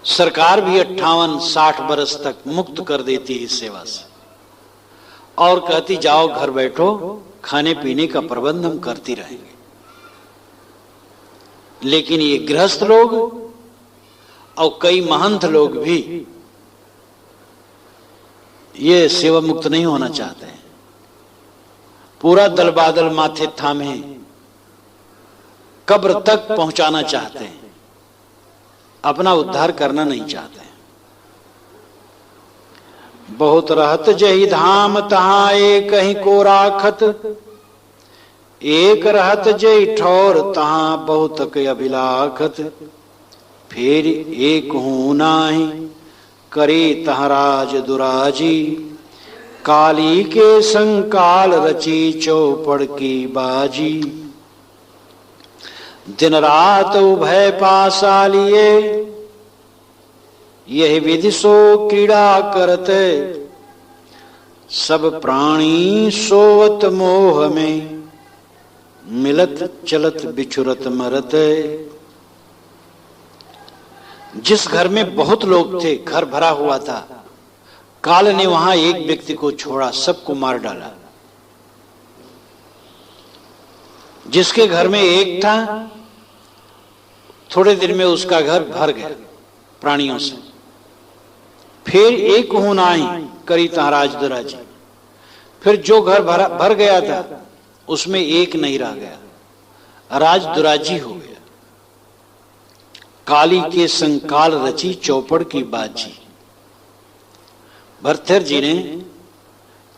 सरकार भी 58-60 बरस तक मुक्त कर देती है इस सेवा से और कहती जाओ घर बैठो, खाने पीने का प्रबंध हम करती रहेंगे। लेकिन ये गृहस्थ लोग और कई महंत लोग भी ये सेवा मुक्त नहीं होना चाहते हैं। पूरा दल बादल माथे थामे कब्र तक पहुंचाना चाहते हैं, अपना उद्धार करना नहीं चाहते। बहुत रहत जही धाम तहां एक ही को राखत, एक रहत जही ठौर तहां बहुत के अभिलाखत। फिर एक हूं नाही करे तहराज दुराजी, काली के संकाल रची चौपड़ की बाजी। दिन रात उभय पासा लिए, यह विधि सो क्रीड़ा करते। सब प्राणी सोवत मोह में, मिलत चलत बिछुरत मरते। जिस घर में बहुत लोग थे, घर भरा हुआ था, काल ने वहां एक व्यक्ति को छोड़ा, सबको मार डाला। जिसके घर में एक था, थोड़े दिन में उसका घर भर गया प्राणियों से। फिर एक हूं नाही करी तहराज दुराजी। फिर जो घर भर गया था उसमें एक नहीं रह गया, राज दुराजी हो गया। काली के संकाल रची चौपड़ की बाजी। भरथर जी ने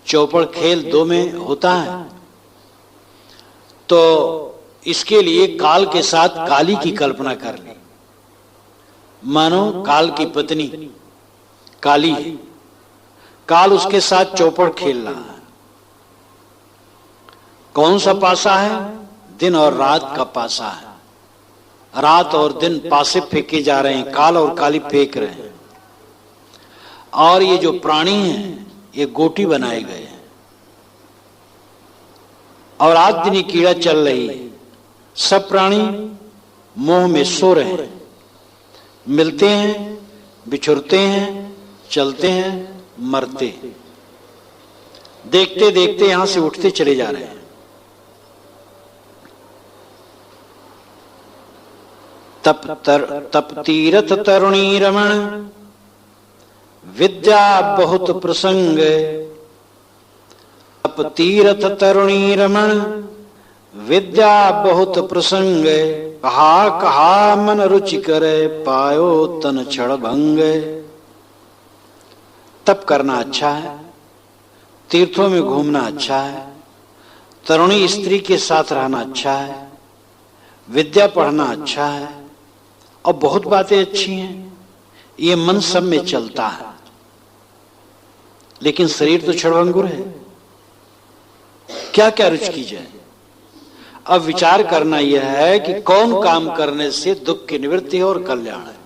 चौपड़ खेल 2 में होता है। तो इसके लिए काल के साथ काली की कल्पना कर ली। मानो काल की पत्नी काली है, काल उसके साथ चौपड़ खेल रहा है। कौन सा पासा है? दिन और रात का पासा है। रात और दिन पासे फेंके जा रहे हैं, काल और काली फेंक रहे हैं। और ये जो प्राणी हैं ये गोटी बनाए गए हैं और रात दिन कीड़ा चल रही है। सब प्राणी मोह में सो रहे हैं, मिलते हैं, बिछुरते हैं, चलते हैं, मरते हैं। देखते देखते यहां से उठते चले जा रहे हैं। तप तीरथ तरुणी रमण, विद्या बहुत प्रसंग। तप तीरथ तरुणी रमण, विद्या बहुत प्रसंग। कहा कहा मन रुचि करे, पायो तन क्षण भंग। तप करना अच्छा है, तीर्थों में घूमना अच्छा है, तरुणी स्त्री के साथ रहना अच्छा है, विद्या पढ़ना अच्छा है और बहुत बातें अच्छी हैं। ये मन सब में चलता है, लेकिन शरीर तो क्षणभंगुर है। क्या क्या रुचि की जाए? अब विचार करना यह है कि कौन काम करने से दुख की निवृत्ति है और कल्याण है।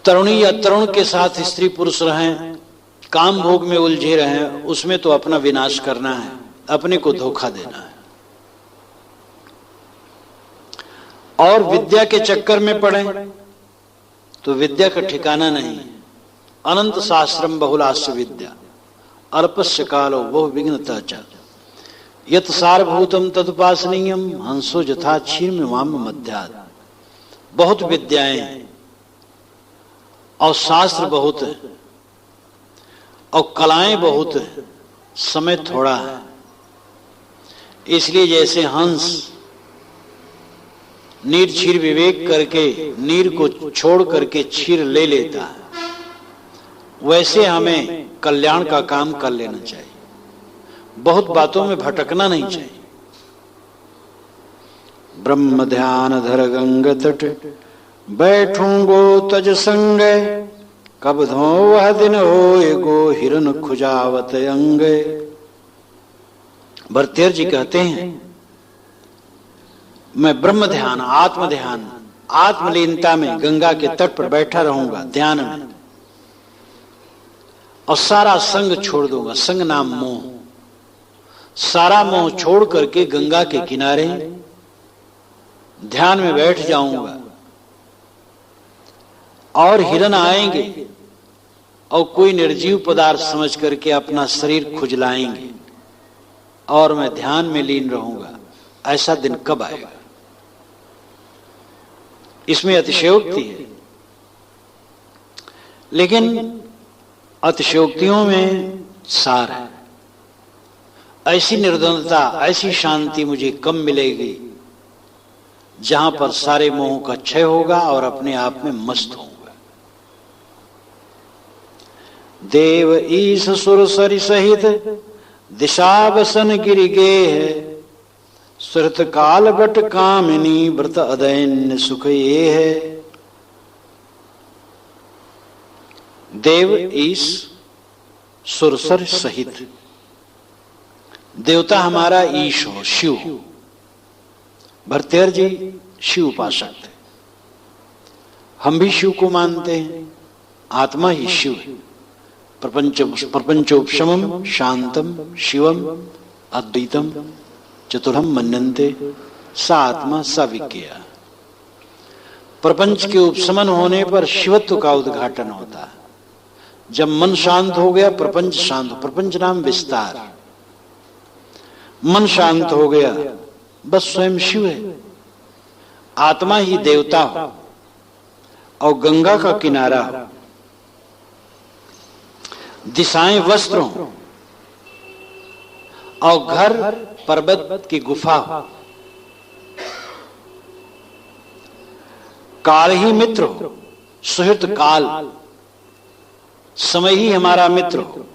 तरुणी या तरुण के साथ स्त्री पुरुष रहें, काम भोग में उलझे रहें, उसमें तो अपना विनाश करना है, अपने को धोखा देना है। और विद्या के चक्कर में पड़े तो विद्या का ठिकाना नहीं। अनंत शास्त्रम बहुलास्य विद्या, अल्पस्य कालो बहु विघ्नता च। यत सारभूतम तदुपासनीयम, हंसो यथा क्षीर माम मध्यात्। बहुत विद्याएं हैं और शास्त्र बहुत है और कलाएं बहुत है, समय थोड़ा है। इसलिए जैसे हंस नीर क्षीर विवेक करके नीर को छोड़ करके क्षीर ले लेता है, वैसे हमें कल्याण का काम कर लेना चाहिए। बहुत बातों में भटकना नहीं चाहिए। ब्रह्म ध्यान धर गंग तट, बैठूंगो तज संग। कब धो वह दिन होए गो, हिरन खुजावत अंग। भरतेर जी कहते हैं, मैं ब्रह्म ध्यान, आत्म ध्यान, आत्मलीनता में गंगा के तट पर बैठा रहूंगा ध्यान में, और सारा संग छोड़ दूंगा। संग नाम मोह। सारा मोह छोड़ करके गंगा के किनारे ध्यान में बैठ जाऊंगा और हिरन आएंगे और कोई निर्जीव पदार्थ समझ करके अपना शरीर खुजलाएंगे और मैं ध्यान में लीन रहूंगा। ऐसा दिन कब आएगा? इसमें अतिशयोक्ति है, लेकिन अतिशयोक्तियों में सार है। ऐसी निर्द्वंदता, ऐसी शांति मुझे कब मिलेगी जहां पर सारे मोहों का क्षय होगा और अपने आप में मस्त होगा। देव ईश सुर सरि सहित, दिशा बसन गिरि गेह। सुरत काल बट कामिनी, व्रत अदैन्य सुख ये है। देव ईश सुरसर सहित, देवता हमारा ईश हो, शिव। भरतेर जी शिव उपासक थे, हम भी शिव को मानते हैं। आत्मा ही शिव है। प्रपंचोपशमम शांतम शिवम अद्वैतम चतुरम मन्यन्ते, सा आत्मा सा विज्ञा। प्रपंच के उपशमन होने पर शिवत्व का उद्घाटन होता है। जब मन शांत हो गया, प्रपंच शांत। प्रपंच नाम विस्तार। मन शांत हो गया, बस स्वयं शिव है। आत्मा ही देवता हो और गंगा का किनारा हो, दिशाएं वस्त्र हो और घर पर्वत की गुफा हो। काल ही मित्र हो, सुहृद काल, समय ही हमारा मित्र हो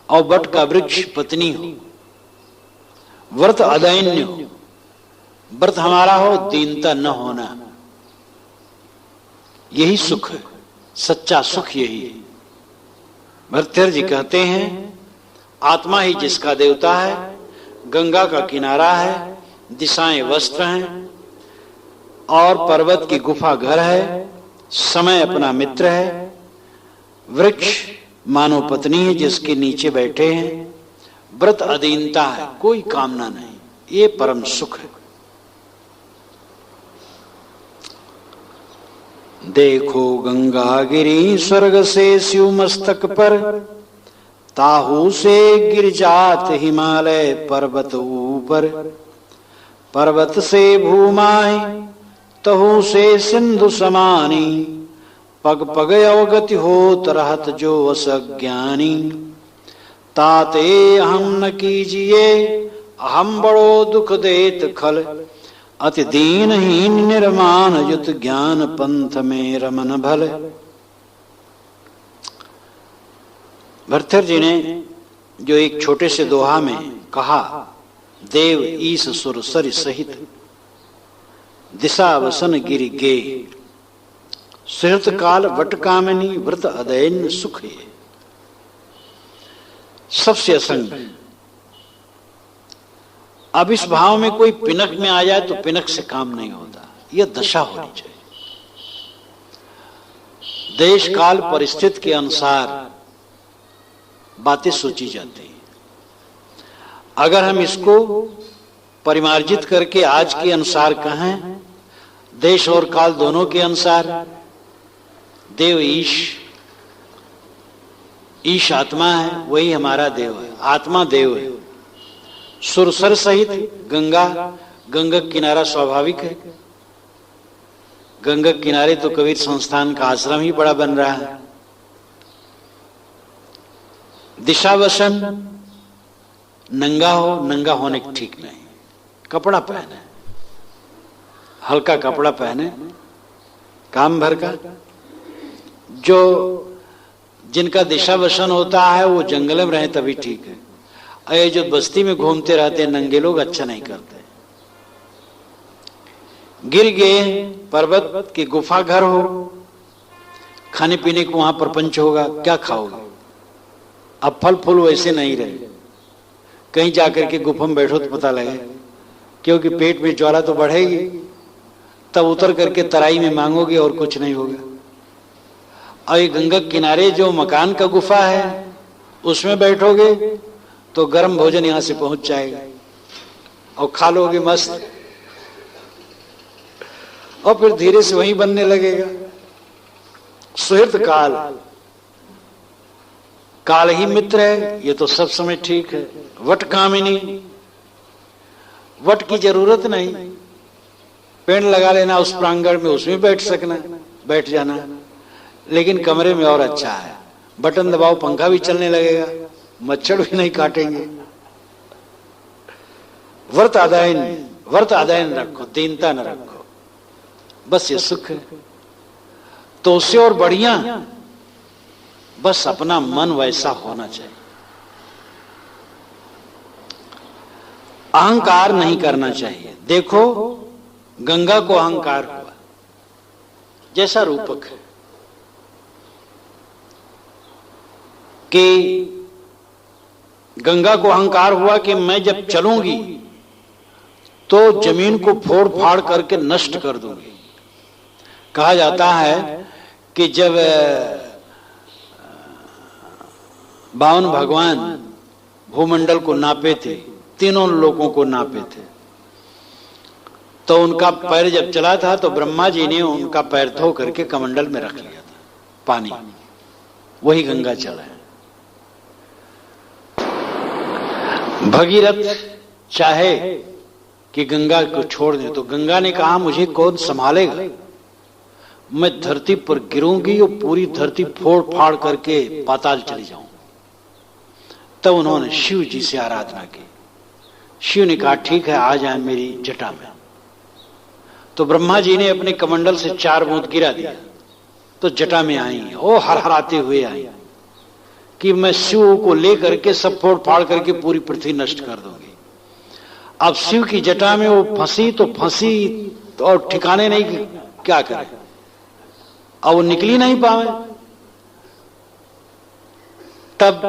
और वट का वृक्ष पत्नी हो व्रत अदैन्य हो, व्रत हमारा हो, दीनता न होना, यही सुख है, सच्चा सुख यही है। भर्तृहरि जी कहते हैं आत्मा ही जिसका देवता है, गंगा का किनारा है, दिशाएं वस्त्र हैं और पर्वत की गुफा घर है, समय अपना मित्र है, वृक्ष मानो पत्नी है जिसके नीचे बैठे हैं, व्रत अधीनता है, कोई कामना नहीं, ये परम सुख है। देखो गंगा गिरी स्वर्ग से शिव मस्तक पर, ताहू से गिर जात हिमालय पर्वत ऊपर, पर्वत से भूमाई तहू से सिंधु समानी, पग पग अवगति होत रहत जो असज्ञानी, ताते अहम न कीजिए अहम बड़ो दुख देत खल, अति दीनहीन निर्माण युत ज्ञान पंथ में रमन भल। भर्तृहरि जी ने जो एक छोटे से दोहा में कहा, देव ईश सुर सरि सहित दिशा वसन गिरि गे, सुहृत काल वट कामिनी व्रत अदैन्य सुख है, सबसे असंग। अब इस भाव में कोई पिनक में आ जाए तो पिनक से काम नहीं होता, यह दशा होनी चाहिए। देश काल परिस्थिति के अनुसार बातें सोची जाती हैं। अगर हम इसको परिमार्जित करके आज के अनुसार कहें, देश और काल दोनों के अनुसार, देव ईश आत्मा है, वही हमारा देव है, आत्मा देव है। सुरसर सहित गंगा, गंगा किनारा स्वाभाविक है, गंगा किनारे तो कबीर संस्थान का आश्रम ही बड़ा बन रहा है। दिशावसन नंगा हो, नंगा होने की ठीक नहीं, कपड़ा पहने, हल्का कपड़ा पहने, काम भर का। जो जिनका दिशावसन होता है वो जंगल में रहे तभी ठीक है, ये जो बस्ती में घूमते रहते हैं नंगे लोग अच्छा नहीं करते। गिर गए, पर्वत की गुफा घर हो, खाने पीने को वहां प्रपंच होगा, क्या खाओगे? अब फल फूल वैसे नहीं रहे, कहीं जाकर के गुफा में बैठो तो पता लगे, क्योंकि पेट में ज्वाला तो बढ़ेगी, तब उतर करके तराई में मांगोगे और कुछ नहीं होगा। और ये गंगा किनारे जो मकान का गुफा है उसमें बैठोगे तो गर्म भोजन यहां से पहुंच जाएगा और खा लोगे मस्त, और फिर धीरे से वहीं बनने लगेगा। सुहृद काल, काल ही मित्र है, ये तो सब समय ठीक है। वट कामिनी, वट की जरूरत नहीं, पेड़ लगा लेना उस प्रांगण में, उसमें बैठ सकना, बैठ जाना, लेकिन कमरे में और अच्छा है, बटन दबाओ पंखा भी चलने लगेगा, मच्छर भी नहीं काटेंगे। व्रत आदायन रखो, दीनता न रखो, बस ये सुख है। तो उससे और बढ़िया बस अपना मन वैसा होना चाहिए, अहंकार नहीं करना चाहिए। देखो गंगा को अहंकार हुआ, जैसा रूपक है कि गंगा को अहंकार हुआ कि मैं जब चलूंगी तो जमीन को फोड़ फाड़ करके नष्ट कर दूंगी। कहा जाता है कि जब बावन भगवान भूमंडल को नापे थे, तीनों लोगों को नापे थे, तो उनका पैर जब चला था तो ब्रह्मा जी ने उनका पैर धो करके कमंडल में रख लिया था, पानी, वही गंगा जल है। भगीरथ चाहे कि गंगा को छोड़ दे, तो गंगा ने कहा मुझे कौन संभालेगा, मैं धरती पर गिरूंगी और पूरी धरती फोड़ फाड़ करके पाताल चली जाऊं। तब उन्होंने शिव जी से आराधना की। शिव ने कहा ठीक है, आ जाए मेरी जटा में। तो ब्रह्मा जी ने अपने कमंडल से 4 बूंद गिरा दिया तो जटा में आई, ओ हरहराते हुए आई कि मैं शिव को लेकर के सब फोड़ फाड़ करके पूरी पृथ्वी नष्ट कर दूंगी। अब शिव की जटा में वो फंसी तो फंसी और ठिकाने नहीं कि क्या करे, अब वो निकली नहीं पावे। तब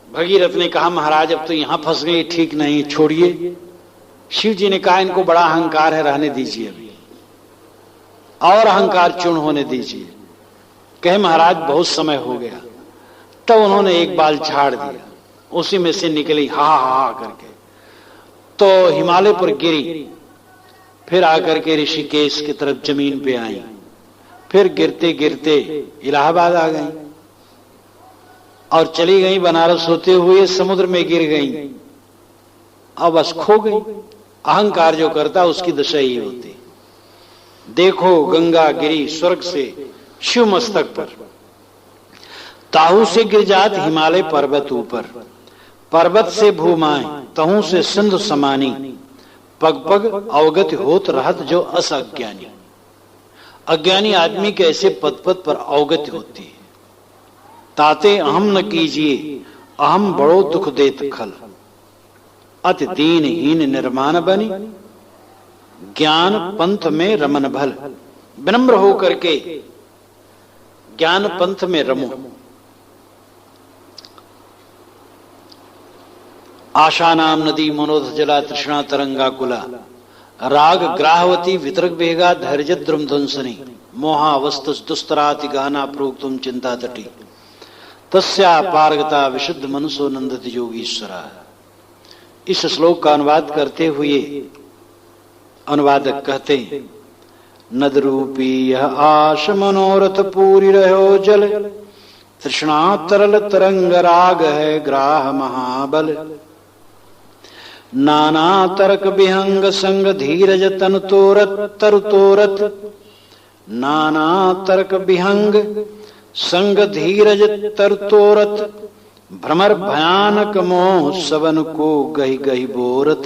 भगीरथ ने कहा महाराज अब तो यहां फंस गई, ठीक नहीं, छोड़िए। शिव जी ने कहा इनको बड़ा अहंकार है, रहने दीजिए, अभी और अहंकार चूर्ण होने दीजिए। कहे महाराज बहुत समय हो गया। तब उन्होंने एक बाल झाड़ दिया, उसी में से निकली हा हा हा करके, तो हिमालय पर गिरी, फिर आकर के ऋषिकेश की तरफ जमीन पे आई, फिर गिरते गिरते इलाहाबाद आ गई और चली गई बनारस होते हुए समुद्र में गिर गई, अब बस खो गई। अहंकार जो करता उसकी दशा ही होती। देखो गंगा गिरी स्वर्ग से शिव मस्तक पर, ताहू से गिर जात हिमालय पर्वत ऊपर, पर्वत से भूमाए तहू से सिंधु समानी, पग पग अवगत होत रहत जो अस अज्ञानी। अज्ञानी आदमी के ऐसे पद पद पर अवगत होती है। ताते अहम न कीजिए अहम बड़ो दुख देत खल, अति दीनहीन निर्माण बनी, ज्ञान पंथ में रमन भल। विनम्र होकर के ज्ञान पंथ में रमो। आशा नाम नदी मनोध जला तृष्णा तरंगा कुला, राग ग्राहवती वितरक वेगा धैर्य द्रुम ध्वंसनी, मोहा वस्तु दुस्तराति गाना प्रोक्तुम चिंता तटी, तस्या पारगता विशुद्ध मनसो नंदति योगीश्वरा। इस श्लोक का अनुवाद करते हुए अनुवादक कहते हैं, नद रूपी यह आश मनोरथ पूरी रहो जल, तृष्णा तरल तरंग राग है ग्राह महाबल, नाना तर्क विहंग संग धीरज तन तोरत तरु तोरत, नाना तर्क विहंग संग धीरज तरु तोरत, भ्रमर भयानक मोह सबन को गही गही बोरत,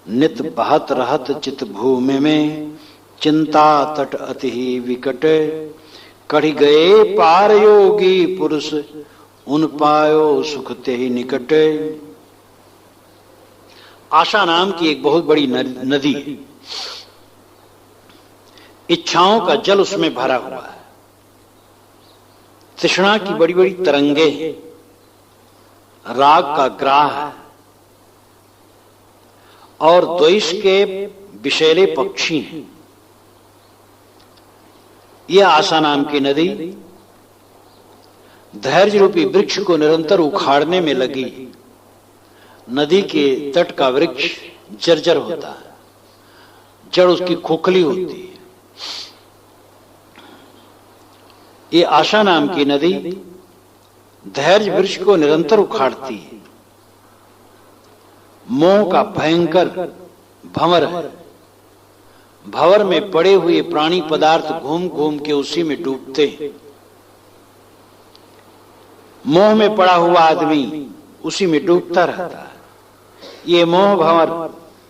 नित बहत रहत चित भूमि में चिंता तट अति ही विकट, कढ़ी गए पार योगी पुरुष उन पायो सुख ते ही निकट। आशा नाम की एक बहुत बड़ी नदी है, इच्छाओं का जल उसमें भरा हुआ है, तृष्णा की बड़ी बड़ी तरंगे हैं, राग का ग्राह है और द्वेष के विषैले पक्षी हैं। यह आशा नाम की नदी धैर्य रूपी वृक्ष को निरंतर उखाड़ने में लगी। नदी के तट का वृक्ष जर्जर होता है, जड़ उसकी खोखली होती है। ये आशा नाम की नदी धैर्य वृक्ष को निरंतर उखाड़ती है। मोह का भयंकर भंवर है, भंवर में पड़े हुए प्राणी पदार्थ घूम घूम के उसी में डूबते हैं। मोह में पड़ा हुआ आदमी उसी में डूबता रहता है। ये मोह भंवर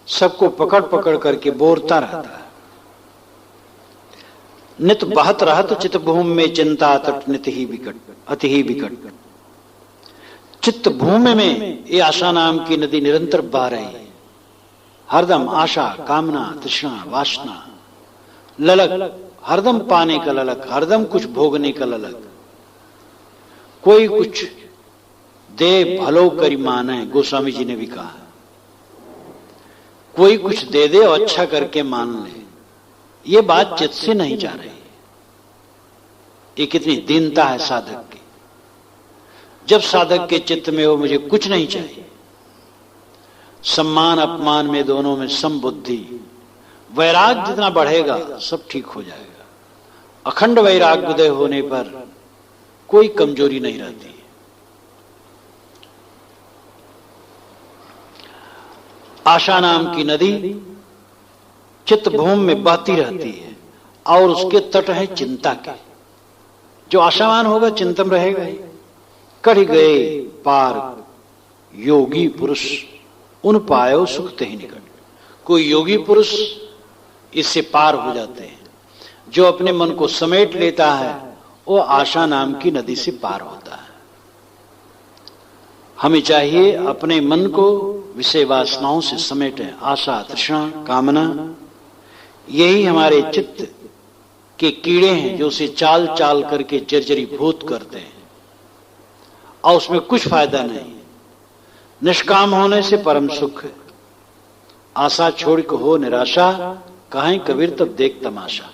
सबको पकड़ पकड़ करके बोरता रहता है। नित बहत रहत चित भूमि में चिंता तट नित ही विकट अति ही विकट। चित्त भूमि में ये आशा नाम की नदी निरंतर बह रही है। हरदम आशा, कामना, तृष्णा, वासना, ललक, हरदम पाने का ललक, हरदम कुछ भोगने का ललक। कोई कुछ दे भलो करी माने, गोस्वामी जी ने भी कहा। कोई कुछ दे दे और अच्छा करके मान ले, ये बात चित्त से नहीं जा रही। ये कितनी दीनता है साधक की। जब साधक के चित्त में हो मुझे कुछ नहीं चाहिए, सम्मान अपमान में दोनों में समबुद्धि, वैराग जितना बढ़ेगा सब ठीक हो जाएगा। अखंड वैराग उदय होने पर कोई कमजोरी नहीं रहती। आशा नाम की नदी चित्त भूमि में बहती रहती है और उसके तट है चिंता के। जो आशावान होगा चिंतन रहेगा ही। कढ़ गए पार योगी पुरुष उन पायो सुख ते ही निकट। कोई योगी पुरुष इससे पार हो जाते हैं। जो अपने मन को समेट लेता है वो आशा नाम की नदी से पार होता है। हमें चाहिए अपने मन को विषय वासनाओं से समेटे आशा, तृष्णा, कामना, यही हमारे चित्त के कीड़े हैं जो उसे चाल चाल करके जर्जरीभूत करते हैं और उसमें कुछ फायदा नहीं। निष्काम होने से परम सुख है। आशा छोड़ के हो निराशा, कहें कबीर तब देख तमाशा।